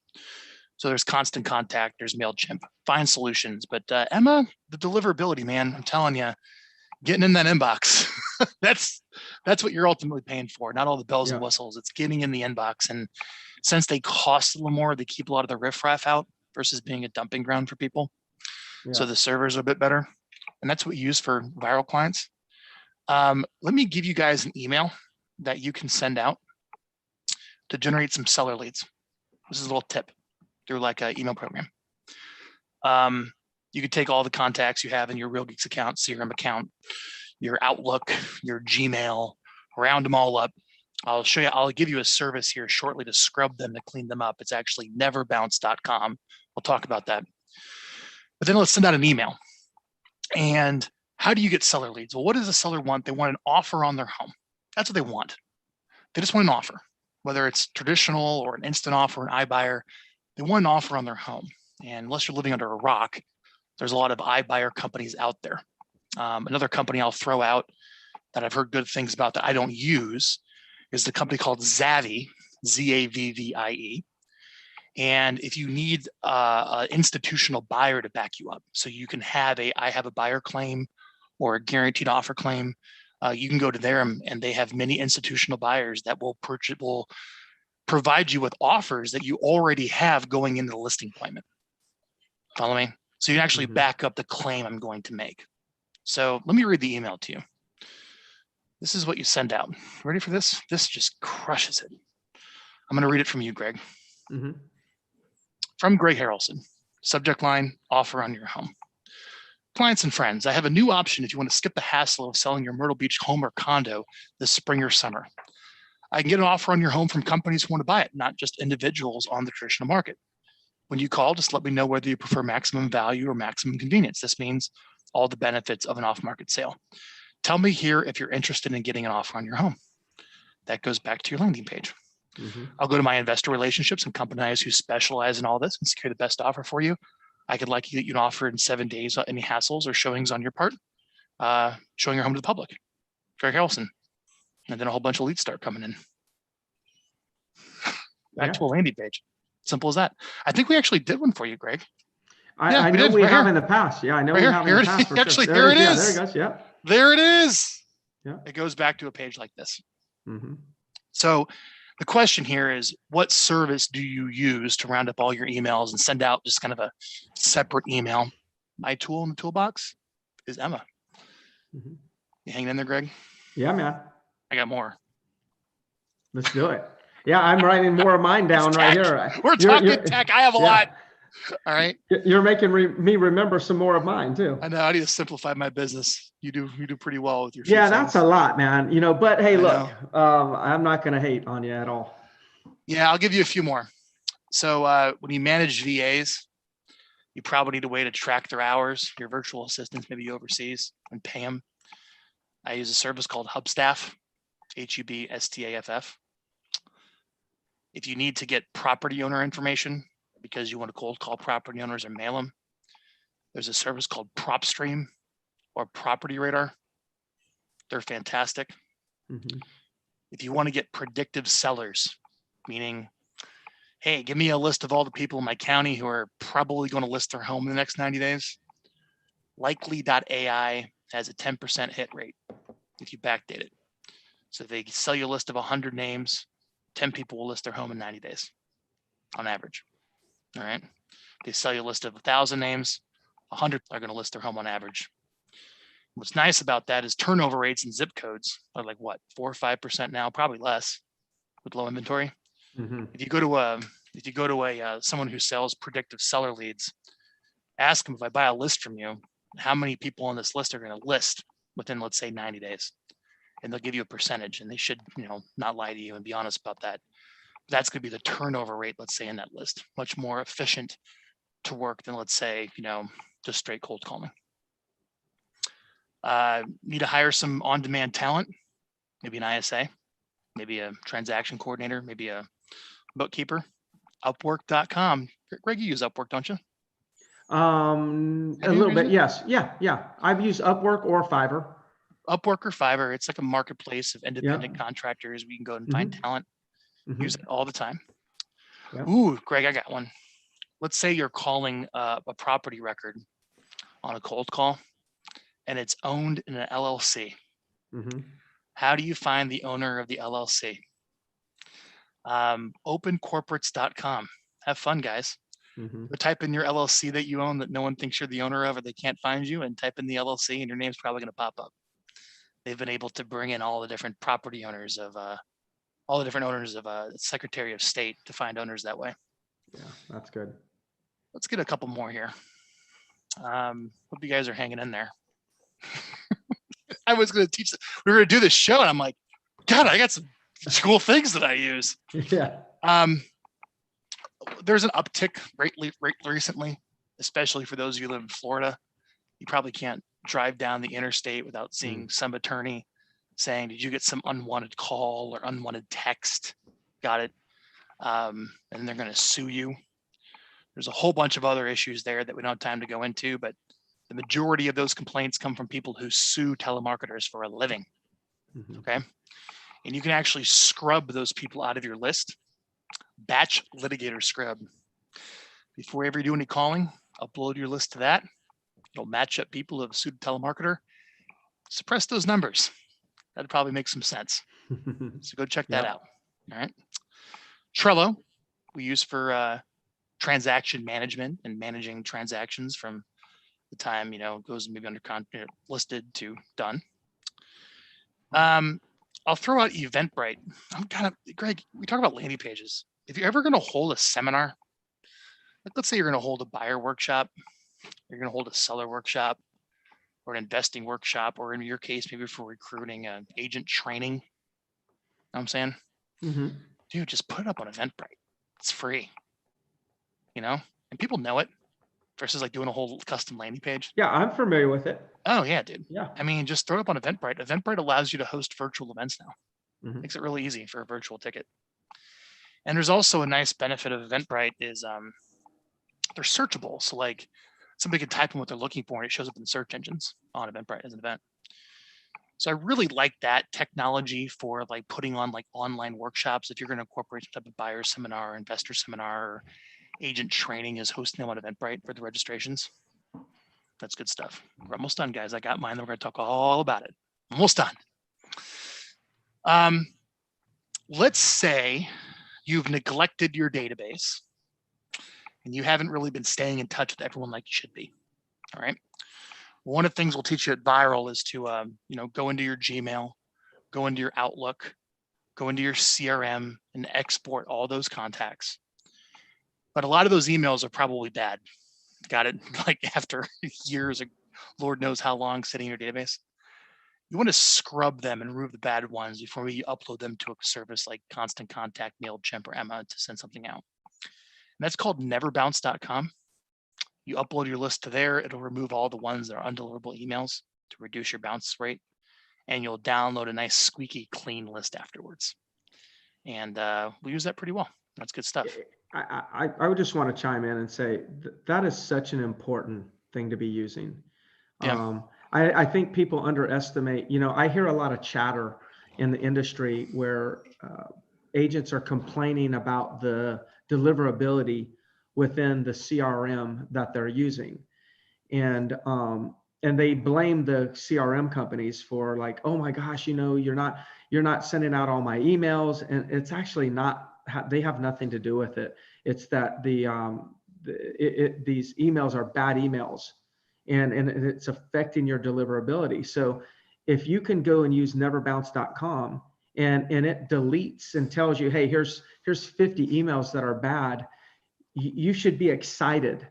S1: So there's Constant Contact, there's MailChimp, fine solutions. But Emma, the deliverability, man, I'm telling you, getting in that inbox, that's what you're ultimately paying for, not all the bells and whistles. It's getting in the inbox. And since they cost a little more, they keep a lot of the riffraff out versus being a dumping ground for people. So the servers are a bit better. And that's what we use for viral clients. Let me give you guys an email that you can send out to generate some seller leads. This is a little tip through like an email program. You could take all the contacts you have in your Real Geeks account, CRM account, your Outlook, your Gmail, round them all up. I'll give you a service here shortly to scrub them, to clean them up. It's actually neverbounce.com. We'll talk about that. But then let's send out an email. And how do you get seller leads? Well, what does a seller want? They want an offer on their home. That's what they want. They just want an offer, whether it's traditional or an instant offer, an iBuyer. They want an offer on their home. And unless you're living under a rock, there's a lot of iBuyer companies out there. Another company I'll throw out that I've heard good things about that I don't use is the company called Zavvie, Zavvie. And if you need an institutional buyer to back you up, so you can have I have a buyer claim or a guaranteed offer claim, you can go to them, and they have many institutional buyers that will provide you with offers that you already have going into the listing appointment. Follow me? So you can actually back up the claim I'm going to make. So let me read the email to you. This is what you send out. Ready for this? This just crushes it. I'm going to read it from you, Greg. From Greg Harrelson. Subject line, offer on your home. Clients and friends, I have a new option if you want to skip the hassle of selling your Myrtle Beach home or condo this spring or summer. I can get an offer on your home from companies who want to buy it, not just individuals on the traditional market. When you call, just let me know whether you prefer maximum value or maximum convenience. This means all the benefits of an off-market sale. Tell me here if you're interested in getting an offer on your home. That goes back to your landing page. I'll go to my investor relationships and companies who specialize in all this and secure the best offer for you. I could like you get you an offer in 7 days without any hassles or showings on your part, showing your home to the public. Greg Harrelson. And then a whole bunch of leads start coming in. Back to a landing page. Simple as that. I think we actually did one for you, Greg.
S2: I know we have in the past. Yeah, I know we have in the past.
S1: Actually, here it is.
S2: There it goes. Yeah.
S1: There it is.
S2: Yeah.
S1: It goes back to a page like this. So the question here is, what service do you use to round up all your emails and send out just kind of a separate email? My tool in the toolbox is Emma. You hanging in there, Greg?
S2: Yeah, man.
S1: I got more.
S2: Let's do it. Yeah, I'm writing more of mine down right here.
S1: We're talking tech. I have a lot. All right.
S2: You're making me remember some more of mine too.
S1: I know. I need to simplify my business. You do pretty well with your.
S2: Yeah, that's a lot, man. But hey, look, I'm not going to hate on you at all.
S1: Yeah, I'll give you a few more. So when you manage VAs, you probably need a way to track their hours. Your virtual assistants, maybe overseas, and pay them. I use a service called Hubstaff, HUBSTAFF. If you need to get property owner information because you want to cold call property owners or mail them, there's a service called PropStream or Property Radar. They're fantastic. Mm-hmm. If you want to get predictive sellers, meaning, hey, give me a list of all the people in my county who are probably going to list their home in the next 90 days. Likely.ai has a 10% hit rate if you backdate it. So if they sell you a list of 100 names, 10 people will list their home in 90 days on average. All right. If they sell you a list of 1,000 names, 100 are going to list their home on average. What's nice about that is turnover rates and zip codes are like what, 4 or 5% now, probably less with low inventory. Mm-hmm. If you go to someone who sells predictive seller leads, ask them, if I buy a list from you, how many people on this list are going to list within, let's say, 90 days, and they'll give you a percentage, and they should, not lie to you and be honest about that. That's going to be the turnover rate, let's say, in that list. Much more efficient to work than, let's say, just straight cold calling. Need to hire some on-demand talent, maybe an ISA, maybe a transaction coordinator, maybe a bookkeeper. Upwork.com. Greg, you use Upwork, don't you?
S2: A little bit, yes. Yeah. I've used Upwork or Fiverr.
S1: Upwork or Fiverr. It's like a marketplace of independent contractors. We can go and find talent. Use it all the time. Ooh, Greg, I got one. Let's say you're calling a property record on a cold call, and it's owned in an LLC. How do you find the owner of the LLC? Opencorporates.com. Have fun, guys. Or type in your LLC that you own that no one thinks you're the owner of, or they can't find you, and type in the LLC, and your name's probably going to pop up. They've been able to bring in all the different property owners of Secretary of State to find owners that way.
S2: Yeah, that's good.
S1: Let's get a couple more here. Hope you guys are hanging in there. I was going to teach. We were going to do this show, and I'm like, God, I got some cool things that I use.
S2: Yeah.
S1: There's an uptick recently, especially for those of you who live in Florida. You probably can't drive down the interstate without seeing some attorney saying, did you get some unwanted call or unwanted text? Got it. And they're going to sue you. There's a whole bunch of other issues there that we don't have time to go into, but the majority of those complaints come from people who sue telemarketers for a living. Okay. And you can actually scrub those people out of your list. Batch litigator scrub. Before you ever do any calling, upload your list to that. It'll match up people who have sued a telemarketer. Suppress those numbers. That'd probably make some sense. So go check that out. All right. Trello, we use for transaction management and managing transactions from the time, goes maybe under listed to done. I'll throw out Eventbrite. Greg, we talk about landing pages. If you're ever going to hold a seminar, like let's say you're going to hold a buyer workshop, you're going to hold a seller workshop, or an investing workshop, or in your case, maybe for recruiting an agent training. You know what I'm saying? Dude, just put it up on Eventbrite. It's free, and people know it versus like doing a whole custom landing page.
S2: Yeah, I'm familiar with it.
S1: Oh yeah, dude.
S2: Yeah.
S1: I mean, just throw it up on Eventbrite. Eventbrite allows you to host virtual events now. Makes it really easy for a virtual ticket. And there's also a nice benefit of Eventbrite is they're searchable. So like somebody can type in what they're looking for and it shows up in the search engines on Eventbrite as an event. So I really like that technology for like putting on like online workshops. If you're going to incorporate some type of buyer seminar or investor seminar or agent training, is hosting them on Eventbrite for the registrations. That's good stuff. We're almost done, guys. I got mine. We're going to talk all about it. Almost done. Let's say you've neglected your database and you haven't really been staying in touch with everyone like you should be. All right. One of the things we'll teach you at Viral is to, go into your Gmail, go into your Outlook, go into your CRM and export all those contacts. But a lot of those emails are probably bad. Got it? Like after years, Lord knows how long sitting in your database. You want to scrub them and remove the bad ones before you upload them to a service like Constant Contact, MailChimp, or Emma to send something out. And that's called Neverbounce.com. You upload your list to there. It'll remove all the ones that are undeliverable emails to reduce your bounce rate. And you'll download a nice squeaky clean list afterwards. And we use that pretty well. That's good stuff.
S2: I would just want to chime in and say that is such an important thing to be using.
S1: Yeah.
S2: I think people underestimate, I hear a lot of chatter in the industry where agents are complaining about the deliverability within the CRM that they're using. And they blame the CRM companies for like, oh my gosh, you're not sending out all my emails. And it's actually not, they have nothing to do with it. It's that these emails are bad emails. And it's affecting your deliverability. So if you can go and use neverbounce.com and it deletes and tells you, hey, here's 50 emails that are bad, you should be excited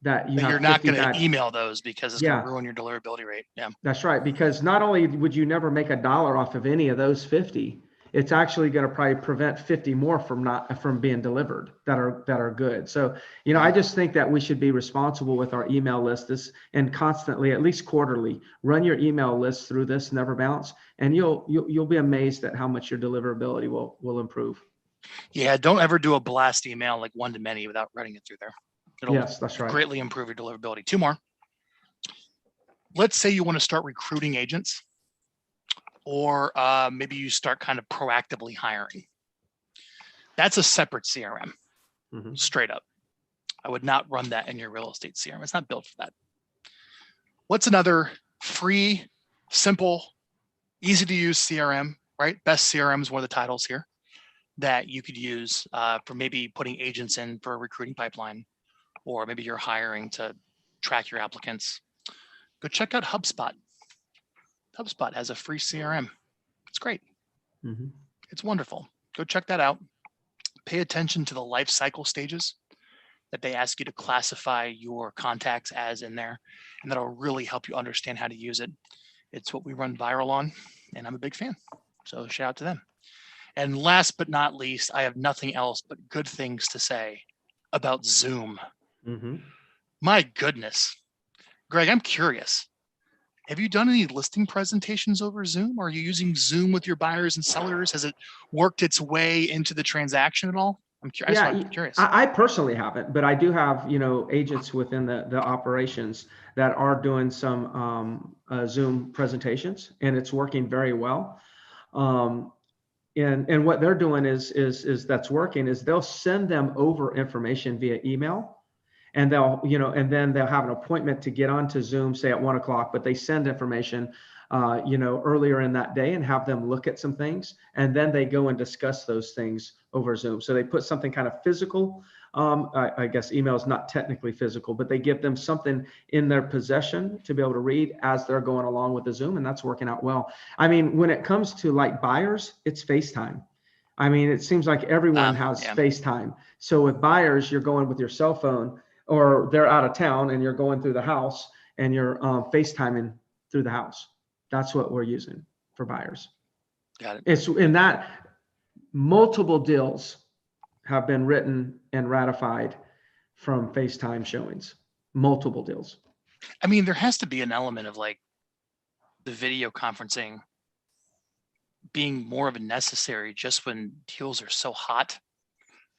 S2: that
S1: you're not going to email those because it's going to ruin your deliverability rate. Yeah,
S2: that's right. Because not only would you never make $1 off of any of those 50, it's actually going to probably prevent 50 more from being delivered that are good. So, I just think that we should be responsible with our email list and constantly, at least quarterly, run your email list through this Neverbounce, and you'll be amazed at how much your deliverability will improve.
S1: Yeah, don't ever do a blast email like one-to-many without running it through there.
S2: Yes, that's right.
S1: Greatly improve your deliverability. 2 more. Let's say you want to start recruiting agents. Or maybe you start kind of proactively hiring. That's a separate CRM, straight up. I would not run that in your real estate CRM. It's not built for that. What's another free, simple, easy to use CRM, right? Best CRM is one of the titles here that you could use for maybe putting agents in for a recruiting pipeline, or maybe you're hiring to track your applicants. Go check out HubSpot. HubSpot has a free CRM. It's great. It's wonderful. Go check that out. Pay attention to the life cycle stages that they ask you to classify your contacts as in there, and that'll really help you understand how to use it. It's what we run viral on, and I'm a big fan. So shout out to them. And last but not least, I have nothing else but good things to say about Zoom. My goodness. Greg, I'm curious. Have you done any listing presentations over Zoom? Are you using Zoom with your buyers and sellers? Has it worked its way into the transaction at all? I'm curious. I'm curious.
S2: I personally haven't, but I do have, agents within the operations that are doing some Zoom presentations, and it's working very well. And what they're doing is that's working is they'll send them over information via email. And and then they'll have an appointment to get onto Zoom, say at 1 o'clock, but they send information, earlier in that day and have them look at some things. And then they go and discuss those things over Zoom. So they put something kind of physical. I guess email is not technically physical, but they give them something in their possession to be able to read as they're going along with the Zoom. And that's working out well. I mean, when it comes to like buyers, it's FaceTime. I mean, it seems like everyone has FaceTime. So with buyers, you're going with your cell phone, or they're out of town and you're going through the house and you're FaceTiming through the house. That's what we're using for buyers.
S1: Got it.
S2: It's in that multiple deals have been written and ratified from FaceTime showings, multiple deals.
S1: I mean, there has to be an element of like the video conferencing being more of a necessary just when deals are so hot.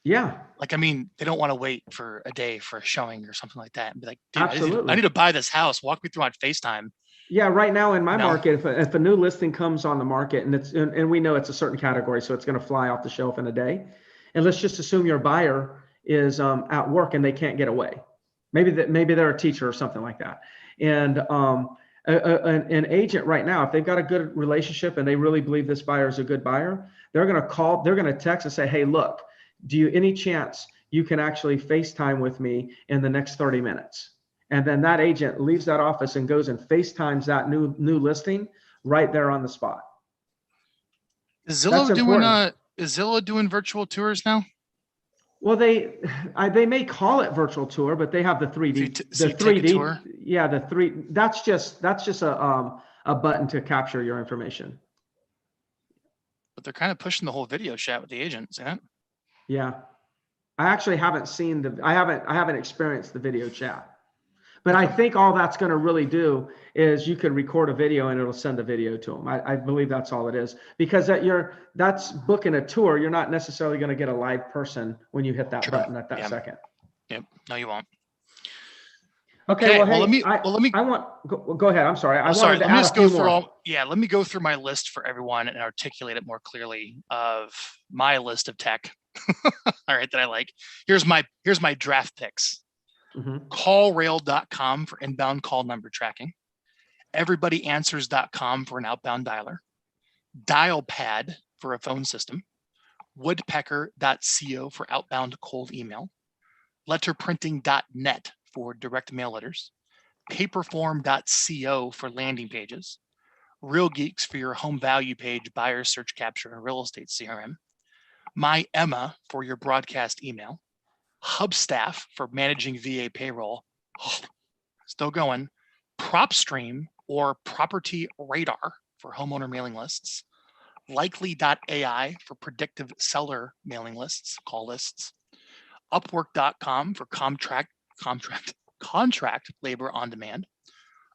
S2: Yeah.
S1: Like, I mean, they don't want to wait for a day for a showing or something like that and be like, dude,
S2: absolutely.
S1: I need to buy this house. Walk me through on FaceTime.
S2: Yeah, right now in my market, if a new listing comes on the market and we know it's a certain category, so it's going to fly off the shelf in a day. And let's just assume your buyer is at work and they can't get away. Maybe they're a teacher or something like that. And an agent right now, if they've got a good relationship and they really believe this buyer is a good buyer, they're going to call, they're going to text and say, hey, look, do you any chance you can actually FaceTime with me in the next 30 minutes? And then that agent leaves that office and goes and FaceTimes that new listing right there on the spot.
S1: Is
S2: That's
S1: Zillow doing
S2: important.
S1: is Zillow doing virtual tours now?
S2: Well, they may call it virtual tour, but they have the 3D,
S1: So you take a tour,
S2: yeah, the three. That's just a button to capture your information.
S1: but they're kind of pushing the whole video chat with the agent. See that?
S2: Yeah, I actually haven't seen I haven't experienced the video chat. But I
S1: Okay.
S2: think all that's going to really do is you can record a video and it'll send a video to them. I believe that's all it is, because that's booking a tour. You're not necessarily going to get a live person when you hit that
S1: True.
S2: button at that
S1: Yeah.
S2: second.
S1: Yep. No, you won't.
S2: Okay. Well,
S1: Well,
S2: hey,
S1: let me.
S2: I want go ahead. I'm sorry. I
S1: Sorry.
S2: wanted to
S1: Let me
S2: add
S1: just
S2: a
S1: go
S2: few
S1: through
S2: more.
S1: all. Yeah. Let me go through my list for everyone and articulate it more clearly of my list of tech. All right, that I like. Here's my draft picks.
S2: Mhm.
S1: Callrail.com for inbound call number tracking. Everybodyanswers.com for an outbound dialer. Dialpad for a phone system. Woodpecker.co for outbound cold email. Letterprinting.net for direct mail letters. Paperform.co for landing pages. RealGeeks for your home value page, buyer search capture, and real estate CRM. My Emma for your broadcast email. Hubstaff for managing VA payroll. Still going. PropStream or Property Radar for homeowner mailing lists. Likely.ai for predictive seller mailing lists, call lists. Upwork.com for contract labor on demand.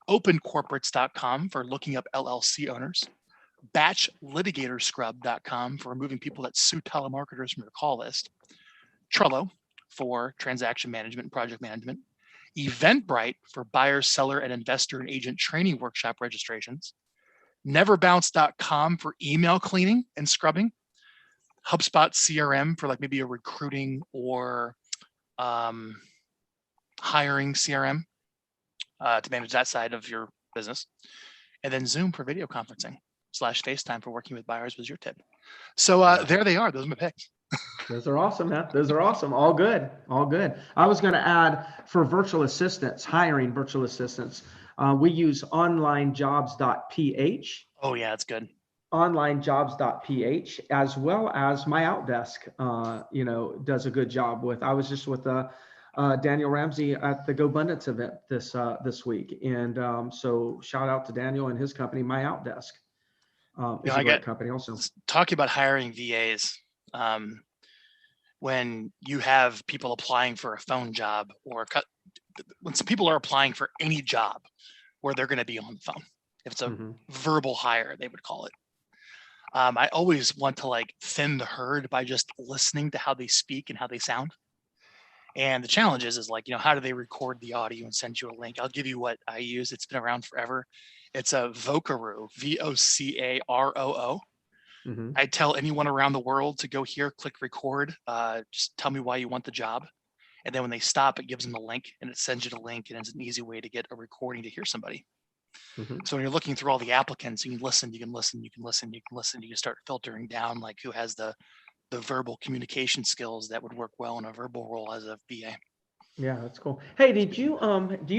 S1: OpenCorporates.com for looking up LLC owners. BatchLitigatorScrub.com for removing people that sue telemarketers from your call list. Trello for transaction management and project management. Eventbrite for buyer, seller, and investor and agent training workshop registrations. Neverbounce.com for email cleaning and scrubbing. HubSpot CRM for like maybe a recruiting or hiring CRM to manage that side of your business. And then Zoom for video conferencing / FaceTime for working with buyers was your tip. So there they are. Those are my picks.
S2: Those are awesome, man. Those are awesome. All good. All good. I was going to add for virtual assistants, hiring virtual assistants. We use onlinejobs.ph.
S1: Oh yeah, it's good.
S2: Onlinejobs.ph, as well as my Outdesk, does a good job with. I was just with Daniel Ramsey at the GoBundance event this week, and so shout out to Daniel and his company, My Outdesk. Is a great company also.
S1: Talking about hiring VAs. When you have people applying for a phone job or when some people are applying for any job where they're going to be on the phone, if it's a verbal hire, they would call it. I always want to like thin the herd by just listening to how they speak and how they sound. And the challenge is like, how do they record the audio and send you a link? I'll give you what I use. It's been around forever. It's a VOCO, VOCAROO. I tell anyone around the world to go here, click record, just tell me why you want the job. And then when they stop, it gives them a link and it sends you the link, and it's an easy way to get a recording to hear somebody. So when you're looking through all the applicants, you can listen, you can start filtering down like who has the verbal communication skills that would work well in a verbal role as a VA.
S2: Yeah, that's cool. Hey, do you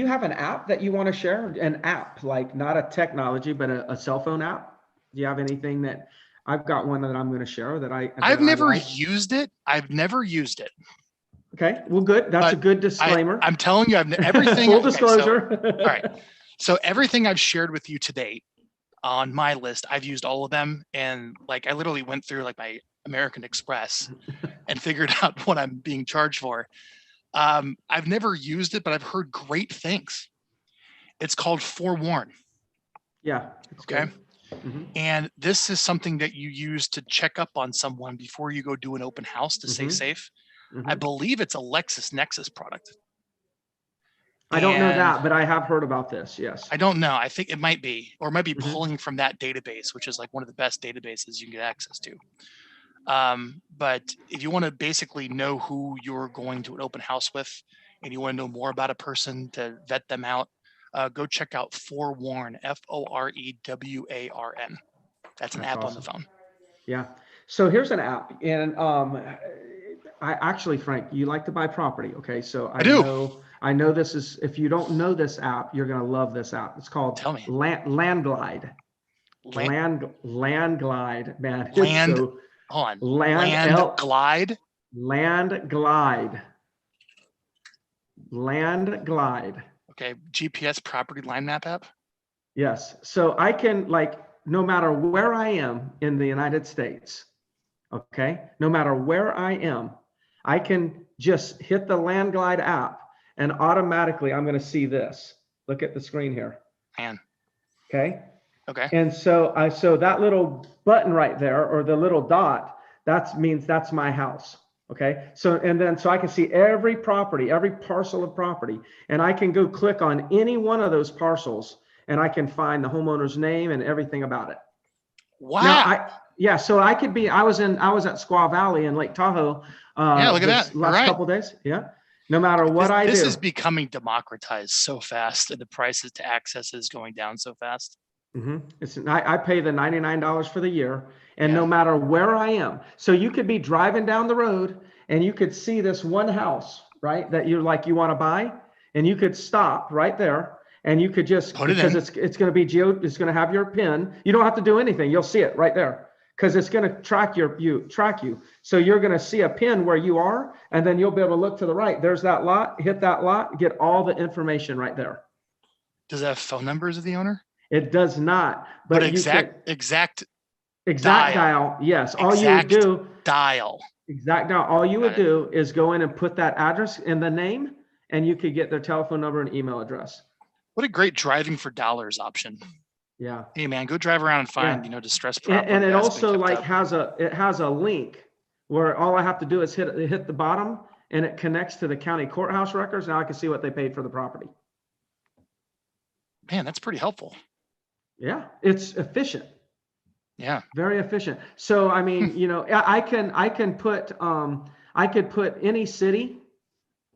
S2: have an app that you want to share? An app, like not a technology, but a cell phone app? Do you have anything that I've got one that I'm going to share that
S1: I've never used it.
S2: Okay, well, good. That's a good disclaimer.
S1: I'm telling you, everything.
S2: Full disclosure.
S1: All right. So everything I've shared with you to date on my list, I've used all of them. And like, I literally went through like my American Express and figured out what I'm being charged for. I've never used it, but I've heard great things. It's called Forewarn.
S2: Yeah.
S1: Okay. And this is something that you use to check up on someone before you go do an open house to stay safe. I believe it's a LexisNexis product.
S2: I don't know that, but I have heard about this. Yes.
S1: I don't know. I think it might be, or it might be pulling from that database, which is like one of the best databases you can get access to. But if you want to basically know who you're going to an open house with, and you want to know more about a person to vet them out, go check out Forewarn, Forewarn. That's an app awesome. On the phone.
S2: Yeah. So here's an app, and I actually, Frank, you like to buy property, okay? So I do. I know this is. If you don't know this app, you're gonna love this app. It's called
S1: Tell me.
S2: Landglide. Land glide, man.
S1: Land.
S2: So
S1: Hold on.
S2: land
S1: glide.
S2: Land glide. Land glide.
S1: Okay. GPS property line map app.
S2: Yes. So I can, like, no matter where I am in the United States, okay, no matter where I am, I can just hit the Land Glide app and automatically I'm going to see this. Look at the screen here.
S1: Man.
S2: Okay.
S1: Okay.
S2: And so so that little button right there, or the little dot, that means that's my house. Okay. So, and then, so I can see every property, every parcel of property, and I can go click on any one of those parcels and I can find the homeowner's name and everything about it.
S1: Wow.
S2: Now, yeah, so I could be, I was at Squaw Valley in Lake Tahoe.
S1: Yeah, look at that.
S2: Last couple of days. Yeah. No matter what I do.
S1: This is becoming democratized so fast, and the prices to access is going down so fast.
S2: I pay the $99 for the year, and no matter where I am. So you could be driving down the road and you could see this one house, right, that you want to buy, and you could stop right there. And you could just, because it's going to be it's going to have your PIN. You don't have to do anything. You'll see it right there because it's going to track you. So you're going to see a PIN where you are, and then you'll be able to look to the right. There's that lot, hit that lot, get all the information right there.
S1: Does it have phone numbers of the owner?
S2: It does not. But
S1: exact
S2: dial. Yes. All you would do.
S1: Dial.
S2: Exact dial. All you would do is go in and put that address in the name, and you could get their telephone number and email address.
S1: What a great driving for dollars option.
S2: Yeah.
S1: Hey man, go drive around and find, distressed property.
S2: And it also has a link where all I have to do is hit the bottom, and it connects to the county courthouse records. Now I can see what they paid for the property.
S1: Man, that's pretty helpful.
S2: Yeah. It's efficient.
S1: Yeah.
S2: Very efficient. So, I mean, I could put any city.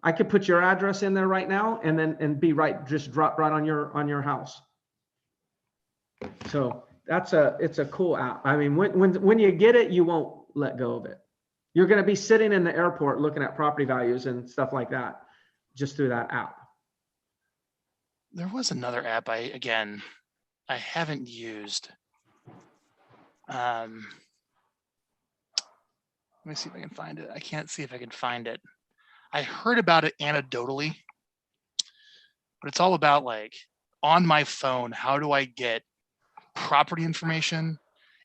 S2: I could put your address in there right now, and be just drop right on your house. So it's a cool app. I mean, when you get it, you won't let go of it. You're going to be sitting in the airport looking at property values and stuff like that, just through that app.
S1: There was another app I haven't used. Let me see if I can find it. I can't see if I can find it. I heard about it anecdotally, but it's all about, like, on my phone, how do I get property information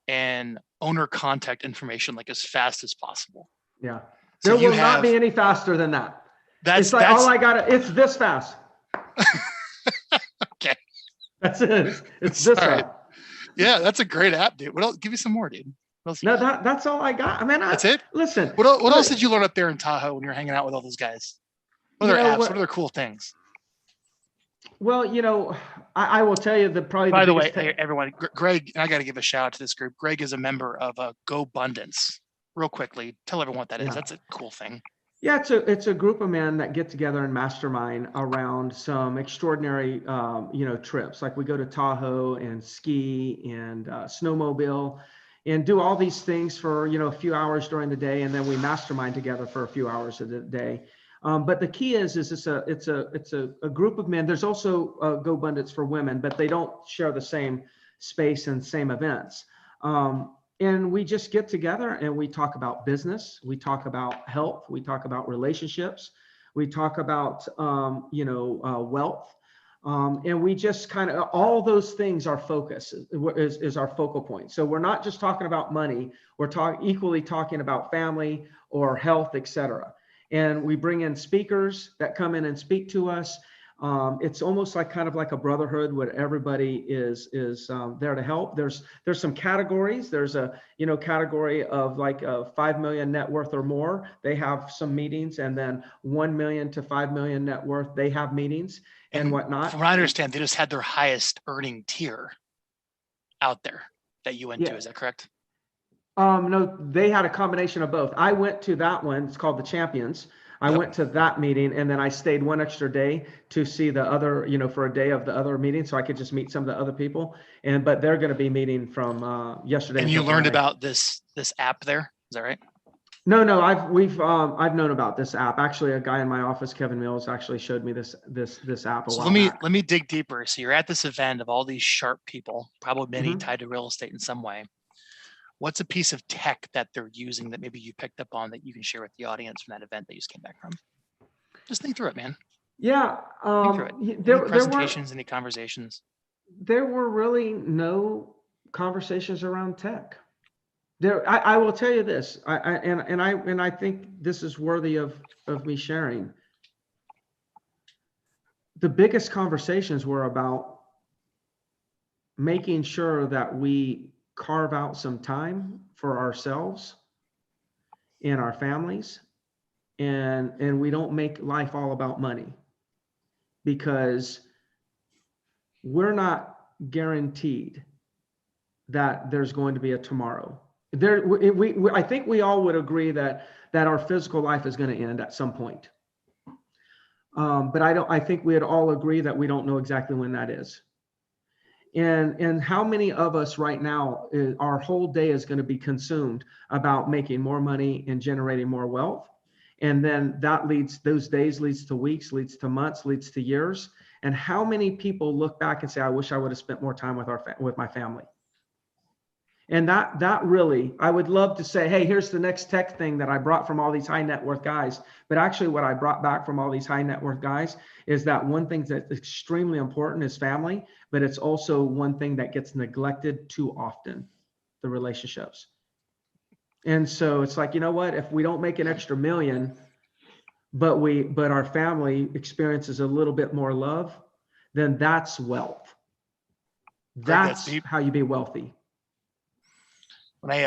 S1: and owner contact information like as fast as possible?
S2: Yeah. There will not be any faster than that. It's like all I got. It's this fast.
S1: Okay.
S2: That's it. It's this fast.
S1: Yeah, that's a great app, dude. What else? Give me some more, dude.
S2: No, that's all I got. I mean,
S1: that's it.
S2: Listen.
S1: What else did you learn up there in Tahoe when you're hanging out with all those guys? What other apps? What other cool things?
S2: Well, I will tell you
S1: By the way, everyone, Greg, I got to give a shout out to this group. Greg is a member of GoBundance. Real quickly, tell everyone what that is. That's a cool thing.
S2: Yeah, it's a group of men that get together and mastermind around some extraordinary, trips. Like we go to Tahoe and ski and snowmobile, and do all these things for a few hours during the day, and then we mastermind together for a few hours of the day. But the key is it's a group of men. There's also GoBundance for women, but they don't share the same space and same events. And we just get together and we talk about business. We talk about health. We talk about relationships. We talk about wealth. And we just kind of, all those things are focus is our focal point. So we're not just talking about money. We're equally talking about family or health, etc. And we bring in speakers that come in and speak to us. It's almost like kind of like a brotherhood where everybody is there to help. There's some categories. There's a category of like 5 million net worth or more. They have some meetings, and then 1 million to 5 million net worth. They have meetings and whatnot.
S1: From what I understand, they just had their highest earning tier out there that you went to. Is that correct?
S2: No, they had a combination of both. I went to that one. It's called the Champions. I went to that meeting, and then I stayed one extra day to see the other, for a day of the other meeting, so I could just meet some of the other people. But they're going to be meeting from yesterday.
S1: And you learned about this app there. Is that right?
S2: No, I've known about this app. Actually, a guy in my office, Kevin Mills, actually showed me this app a
S1: So
S2: while back.
S1: let me dig deeper. So you're at this event of all these sharp people, probably many
S2: Mhm.
S1: tied to real estate in some way. What's a piece of tech that they're using that maybe you picked up on that you can share with the audience from that event that you just came back from? Just think through it, man.
S2: Yeah,
S1: Think through it. Any presentations, any conversations?
S2: there were really no conversations around tech. I will tell you this, I think this is worthy of me sharing. The biggest conversations were about making sure that we carve out some time for ourselves and our families, and we don't make life all about money, because we're not guaranteed that there's going to be a tomorrow. I think we all would agree that our physical life is going to end at some point. But I think we'd all agree that we don't know exactly when that is. And how many of us right now, our whole day is going to be consumed about making more money and generating more wealth. And then those days leads to weeks, leads to months, leads to years. And how many people look back and say, I wish I would have spent more time with my family. And that really, I would love to say, hey, here's the next tech thing that I brought from all these high net worth guys. But actually what I brought back from all these high net worth guys is that one thing that's extremely important is family, but it's also one thing that gets neglected too often, the relationships. And so it's like, you know what, if we don't make an extra million, but our family experiences a little bit more love, then that's wealth. That's how you be wealthy.
S1: When I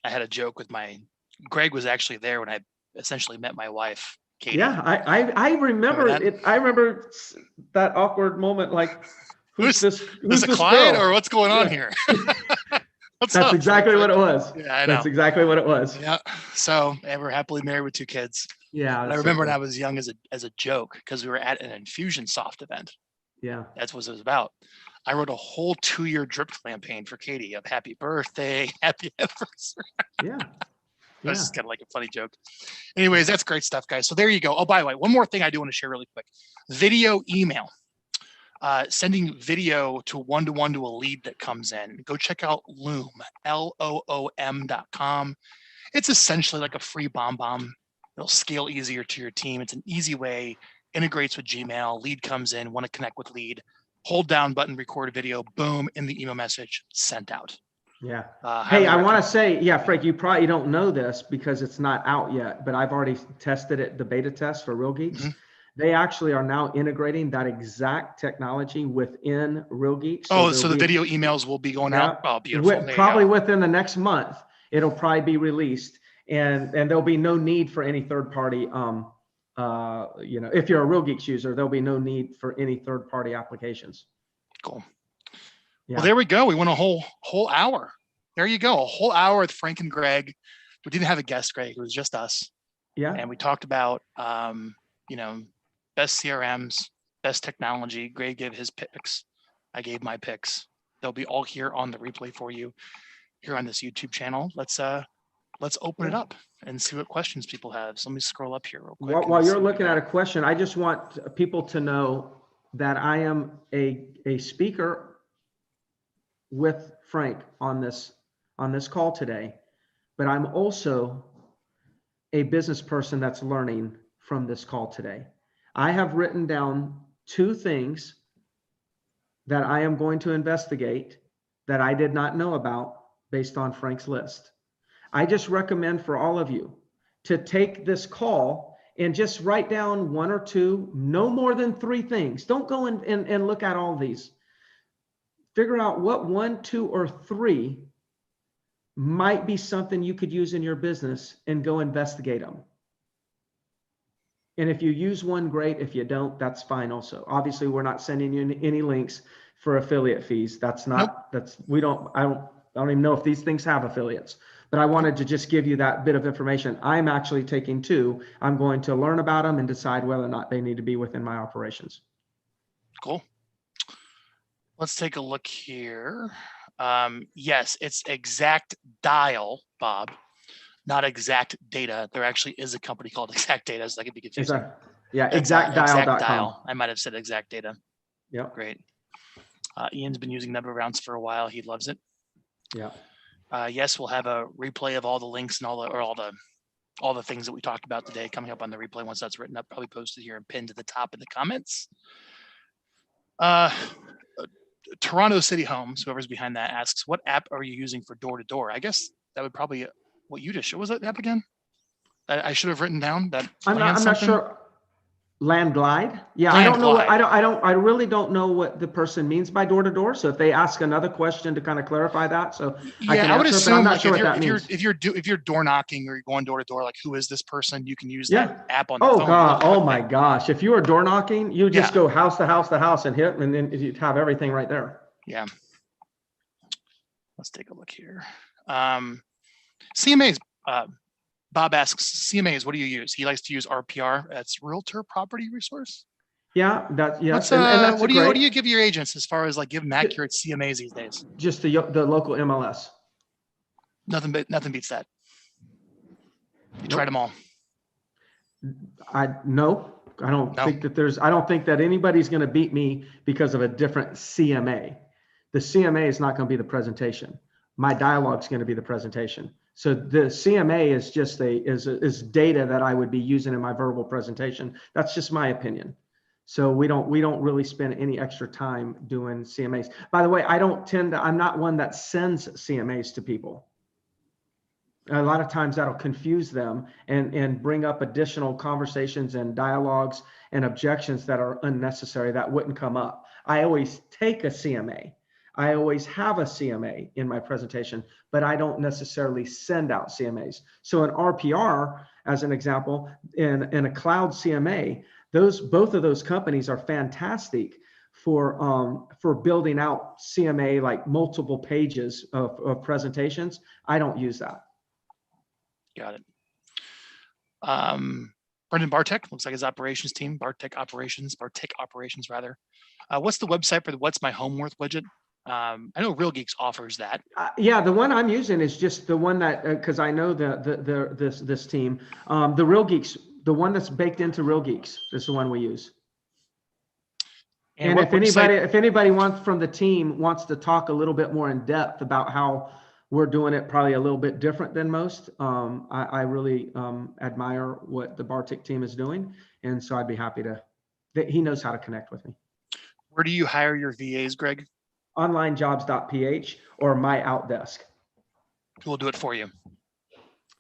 S1: had a joke with Greg was actually there when I essentially met my wife, Katie.
S2: Yeah, I remember it. I remember that awkward moment, like, who's this
S1: client
S2: girl?
S1: Or what's going on here?
S2: That's exactly what it was.
S1: Yeah, I know.
S2: That's exactly what it was.
S1: Yeah. So, and we're happily married with 2 kids.
S2: Yeah.
S1: I remember when I was young as a joke, because we were at an Infusionsoft event.
S2: Yeah.
S1: That's what it was about. I wrote a whole 2-year drip campaign for Katie of happy birthday, happy anniversary.
S2: Yeah.
S1: That's just kind of like a funny joke. Anyways, that's great stuff, guys. So there you go. Oh, by the way, one more thing I do want to share really quick. Video email. Sending video to one-to-one to a lead that comes in. Go check out Loom, LOOM.com. It's essentially like a free BombBomb. It'll scale easier to your team. It's an easy way, integrates with Gmail. Lead comes in, want to connect with lead. Hold down button, record a video, boom, in the email message, sent out.
S2: Yeah. Hey, I want to say, yeah, Frank, you probably don't know this because it's not out yet, but I've already tested it, the beta test for Real Geeks. Mm-hmm. They actually are now integrating that exact technology within Real Geeks.
S1: So the video emails will be going out. Oh, beautiful.
S2: Probably within the next month, it'll probably be released, and there'll be no need for any third party. If you're a Real Geeks user, there'll be no need for any third party applications.
S1: Cool. Yeah. Well, there we go. We went a whole hour. There you go. A whole hour with Frank and Greg. We didn't have a guest, Greg. It was just us.
S2: Yeah.
S1: And we talked about, best CRMs, best technology. Greg gave his picks. I gave my picks. They'll be all here on the replay for you here on this YouTube channel. Let's open it up and see what questions people have. So let me scroll up here real quick.
S2: While you're looking at a question, I just want people to know that I am a speaker with Frank on this call today, but I'm also a business person that's learning from this call today. I have written down 2 things that I am going to investigate that I did not know about based on Frank's list. I just recommend for all of you to take this call and just write down 1 or 2, no more than 3 things. Don't go and look at all these. Figure out what 1, 2, or 3 might be something you could use in your business and go investigate them. And if you use one, great. If you don't, that's fine also. Obviously, we're not sending you any links for affiliate fees. That's not, nope. I don't even know if these things have affiliates, but I wanted to just give you that bit of information. I'm actually taking 2. I'm going to learn about them and decide whether or not they need to be within my operations.
S1: Cool. Let's take a look here. Yes, it's exact dial, Bob. not Exact Data. There actually is a company called Exact Data, so that could be confusing.
S2: Yeah,
S1: That's,
S2: exactdial.com.
S1: Exact Dial. I might have said Exact Data.
S2: Yep.
S1: Great. Ian's been using Neverbounce for a while. He loves it.
S2: Yeah.
S1: Yes, we'll have a replay of all the links and all the things that we talked about today coming up on the replay once that's written up, probably posted here and pinned to the top in the comments. Toronto City Homes, whoever's behind that, asks, what app are you using for door-to-door? I guess that would probably what you just showed. What was that app again? I should have written down that.
S2: I'm not sure. Landglide. Yeah,
S1: Landglide.
S2: I don't know. I really don't know what the person means by door to door. So if they ask another question to kind of clarify that, so
S1: yeah, I would assume like
S2: if
S1: you're door knocking or you're going door to door, like who is this person? You can use that app on the
S2: phone.
S1: phone.
S2: God, oh my gosh! If you were door knocking, you just go house to house to house and hit, and then you'd have everything right there.
S1: Yeah. Let's take a look here. CMAs. Bob asks, CMAs, what do you use? He likes to use RPR. That's Realtor Property Resource.
S2: Yeah, yes.
S1: And that's what do you give your agents as far as like give them accurate CMAs these days?
S2: Just the local MLS.
S1: Nothing beats that. You tried them all.
S2: I don't think that anybody's going to beat me because of a different CMA. The CMA is not going to be the presentation. My dialogue is going to be the presentation. So the CMA is just is data that I would be using in my verbal presentation. That's just my opinion. So we don't really spend any extra time doing CMAs. By the way, I'm not one that sends CMAs to people. A lot of times that'll confuse them and bring up additional conversations and dialogues and objections that are unnecessary that wouldn't come up. I always take a CMA. I always have a CMA in my presentation, but I don't necessarily send out CMAs. So in RPR, as an example, in a cloud CMA, both of those companies are fantastic for building out CMA, like multiple pages of presentations. I don't use that.
S1: Got it. Brendan Bartek, looks like his operations team, Bartek operations rather. What's the website for the What's My Home Worth widget? I know RealGeeks offers that.
S2: Yeah, the one I'm using is just the one that, because I know this team, the RealGeeks, the one that's baked into RealGeeks is the one we use. And if anybody from the team wants to talk a little bit more in depth about how we're doing it probably a little bit different than most, I really admire what the Bartek team is doing. And so I'd be happy he knows how to connect with me.
S1: Where do you hire your VAs, Greg?
S2: onlinejobs.ph or my Outdesk.
S1: We'll do it for you.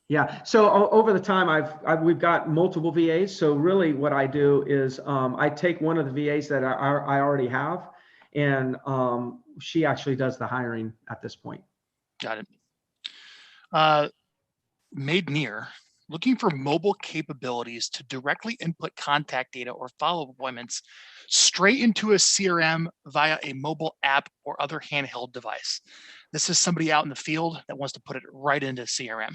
S2: Yeah. So over the time, we've got multiple VAs. So really, what I do is I take one of the VAs that I already have, and she actually does the hiring at this point.
S1: Got it. Made near. Looking for mobile capabilities to directly input contact data or follow-up appointments straight into a CRM via a mobile app or other handheld device. This is somebody out in the field that wants to put it right into CRM.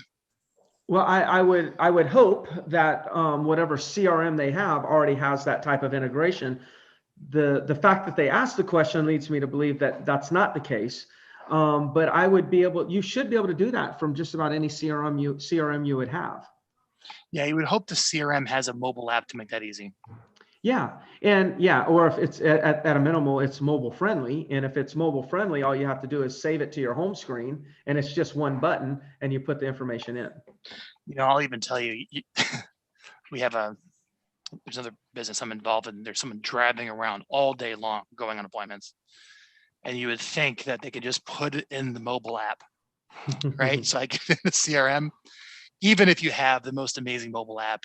S2: Well, I would hope that whatever CRM they have already has that type of integration. The fact that they asked the question leads me to believe that that's not the case. But you should be able to do that from just about any CRM you would have.
S1: Yeah, you would hope the CRM has a mobile app to make that easy.
S2: Yeah, or if it's at a minimal, it's mobile friendly. And if it's mobile friendly, all you have to do is save it to your home screen, and it's just one button, and you put the information in.
S1: You know, I'll even tell you, there's another business I'm involved in. There's someone driving around all day long going on appointments. And you would think that they could just put it in the mobile app, right? So I get in the CRM. Even if you have the most amazing mobile app,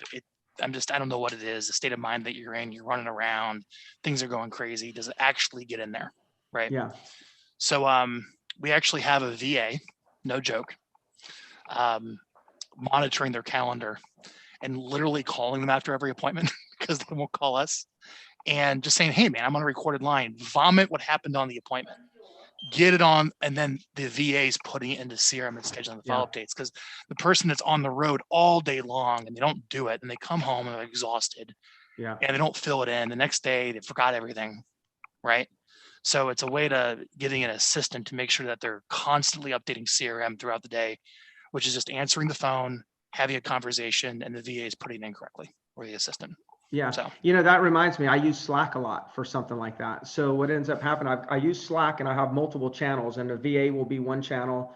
S1: I don't know what it is, the state of mind that you're in, you're running around, things are going crazy. Does it actually get in there, right?
S2: Yeah.
S1: So we actually have a VA, no joke, monitoring their calendar and literally calling them after every appointment because they won't call us. And just saying, hey, man, I'm on a recorded line. Vomit what happened on the appointment. Get it on, and then the VA is putting it into CRM and scheduling the follow-up dates, because the person that's on the road all day long and they don't do it, and they come home and they're exhausted, and they don't fill it in. The next day, they forgot everything, right? So it's a way to getting an assistant to make sure that they're constantly updating CRM throughout the day, which is just answering the phone, having a conversation and the VA is putting it incorrectly, or the assistant.
S2: Yeah.
S1: So,
S2: you know, that reminds me, I use Slack a lot for something like that. So what ends up happening, I use Slack and I have multiple channels, and the VA will be one channel.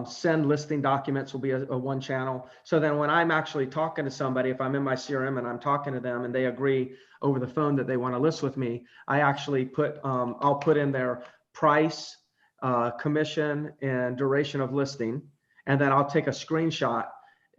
S2: Send listing documents will be a one channel. So then when I'm actually talking to somebody, if I'm in my CRM and I'm talking to them and they agree over the phone that they want to list with me, I actually put, I'll put in their price, commission, and duration of listing. And then I'll take a screenshot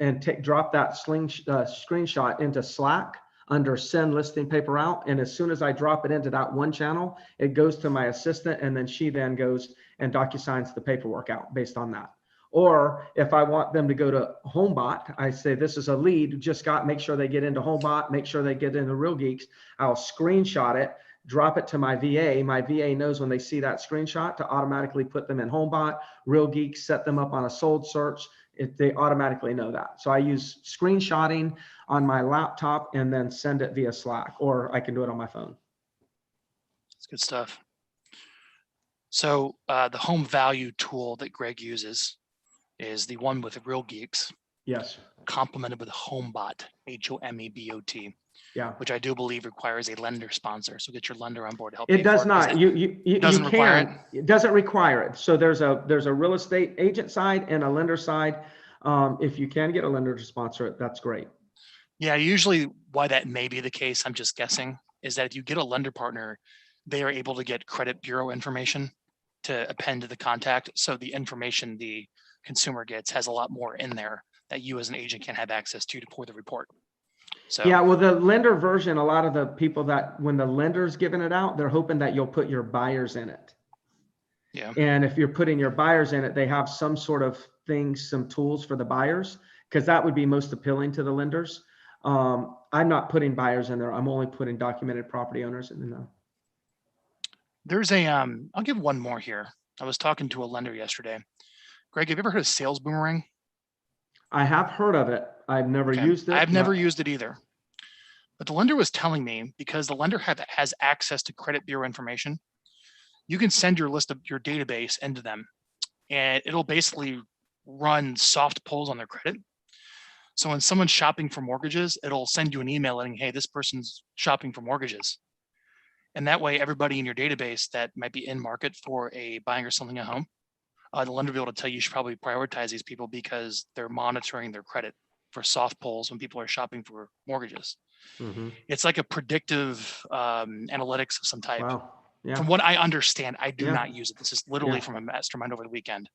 S2: and drop that screenshot into Slack under send listing paper out. And as soon as I drop it into that one channel, it goes to my assistant, and then she then goes and DocuSigns the paperwork out based on that. Or if I want them to go to HomeBot, I say, this is a lead, make sure they get into HomeBot, make sure they get into RealGeeks. I'll screenshot it, drop it to my VA. My VA knows when they see that screenshot to automatically put them in HomeBot, RealGeeks, set them up on a sold search. They automatically know that. So I use screenshotting on my laptop and then send it via Slack, or I can do it on my phone.
S1: That's good stuff. So the home value tool that Greg uses is the one with the RealGeeks.
S2: Yes.
S1: Complemented with HomeBot, HOMEBOT.
S2: Yeah.
S1: Which I do believe requires a lender sponsor. So get your lender on board to help.
S2: It does not. It
S1: doesn't require it.
S2: It doesn't require it. So there's a real estate agent side and a lender side. If you can get a lender to sponsor it, that's great.
S1: Yeah, usually why that may be the case, I'm just guessing, is that if you get a lender partner, they are able to get credit bureau information to append to the contact. So the information the consumer gets has a lot more in there that you as an agent can have access to pour the report. So
S2: yeah, well, the lender version, a lot of the people that when the lender's giving it out, they're hoping that you'll put your buyers in it.
S1: Yeah.
S2: And if you're putting your buyers in it, they have some sort of things, some tools for the buyers, because that would be most appealing to the lenders. I'm not putting buyers in there. I'm only putting documented property owners in there.
S1: There's a, I'll give one more here. I was talking to a lender yesterday. Greg, have you ever heard of Sales Boomerang?
S2: I have heard of it. I've never used it.
S1: I've never used it either. But the lender was telling me, because the lender has access to credit bureau information, you can send your list of your database into them, and it'll basically run soft pulls on their credit. So when someone's shopping for mortgages, it'll send you an email letting, hey, this person's shopping for mortgages. And that way, everybody in your database that might be in market for a buying or selling a home, the lender will be able to tell you should probably prioritize these people because they're monitoring their credit for soft pulls when people are shopping for mortgages. Mm-hmm. It's like a predictive analytics of some type.
S2: Wow. Yeah.
S1: From what I understand, I do not use it. This is literally from a mastermind over the weekend.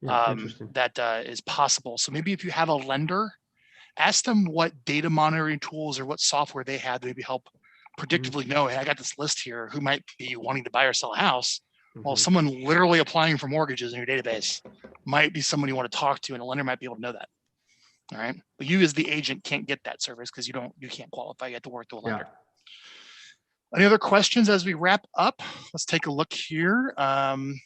S1: That is possible. So maybe if you have a lender, ask them what data monitoring tools or what software they have to maybe help predictively know, hey, I got this list here, who might be wanting to buy or sell a house. Well, someone literally applying for mortgages in your database might be someone you want to talk to, and a lender might be able to know that. All right. But you as the agent can't get that service because you can't qualify yet to work through a lender. Any other questions as we wrap up? Let's take a look here. I'm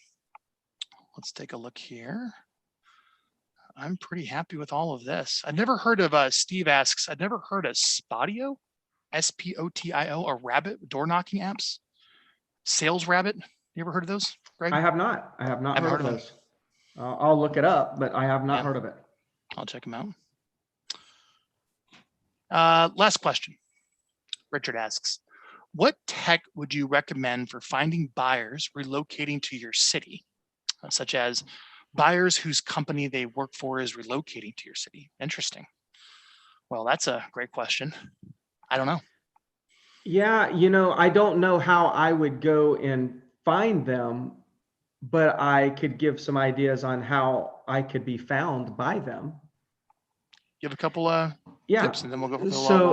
S1: pretty happy with all of this. I've never heard of, Steve asks, I've never heard of Spotio, SPOTIO, or Rabbit door knocking apps. Sales Rabbit. You ever heard of those, Greg?
S2: I have not. I have not heard of those. I'll look it up, but I have not heard of it.
S1: I'll check them out. Last question. Richard asks, what tech would you recommend for finding buyers relocating to your city, such as buyers whose company they work for is relocating to your city? Interesting. Well, that's a great question. I don't know.
S2: Yeah, I don't know how I would go and find them, but I could give some ideas on how I could be found by them.
S1: You have a couple tips, and then we'll go.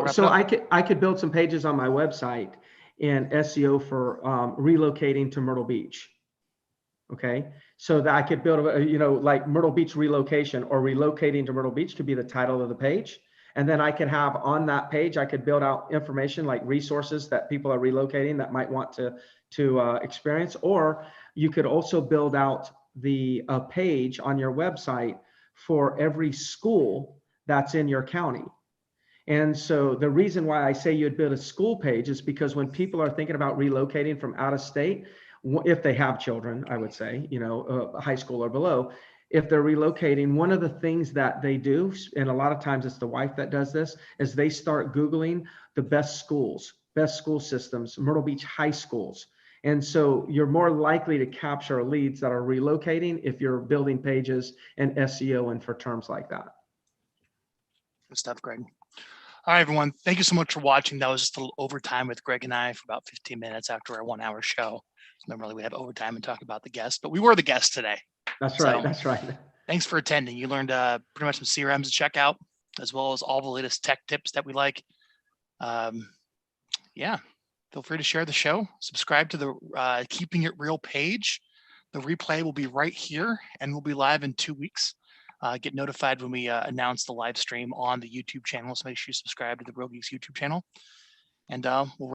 S2: So I could build some pages on my website in SEO for relocating to Myrtle Beach. Okay, so that I could build like Myrtle Beach relocation, or relocating to Myrtle Beach could be the title of the page. And then I could have on that page, I could build out information like resources that people are relocating that might want to experience. Or you could also build out a page on your website for every school that's in your county. And so the reason why I say you'd build a school page is because when people are thinking about relocating from out of state, if they have children, I would say, high school or below, if they're relocating, one of the things that they do, and a lot of times it's the wife that does this, is they start Googling the best schools, best school systems, Myrtle Beach high schools. And so you're more likely to capture leads that are relocating if you're building pages and SEO and for terms like that.
S1: Good stuff, Greg. All right, everyone. Thank you so much for watching. That was just a little overtime with Greg and I for about 15 minutes after our 1 hour show. Normally we have overtime and talk about the guests, but we were the guests today.
S2: That's right. That's right.
S1: Thanks for attending. You learned pretty much some CRMs to check out, as well as all the latest tech tips that we like. Yeah, feel free to share the show. Subscribe to the Keeping It Real page. The replay will be right here, and we'll be live in 2 weeks. Get notified when we announce the live stream on the YouTube channel. So make sure you subscribe to the Real Geeks YouTube channel. And we'll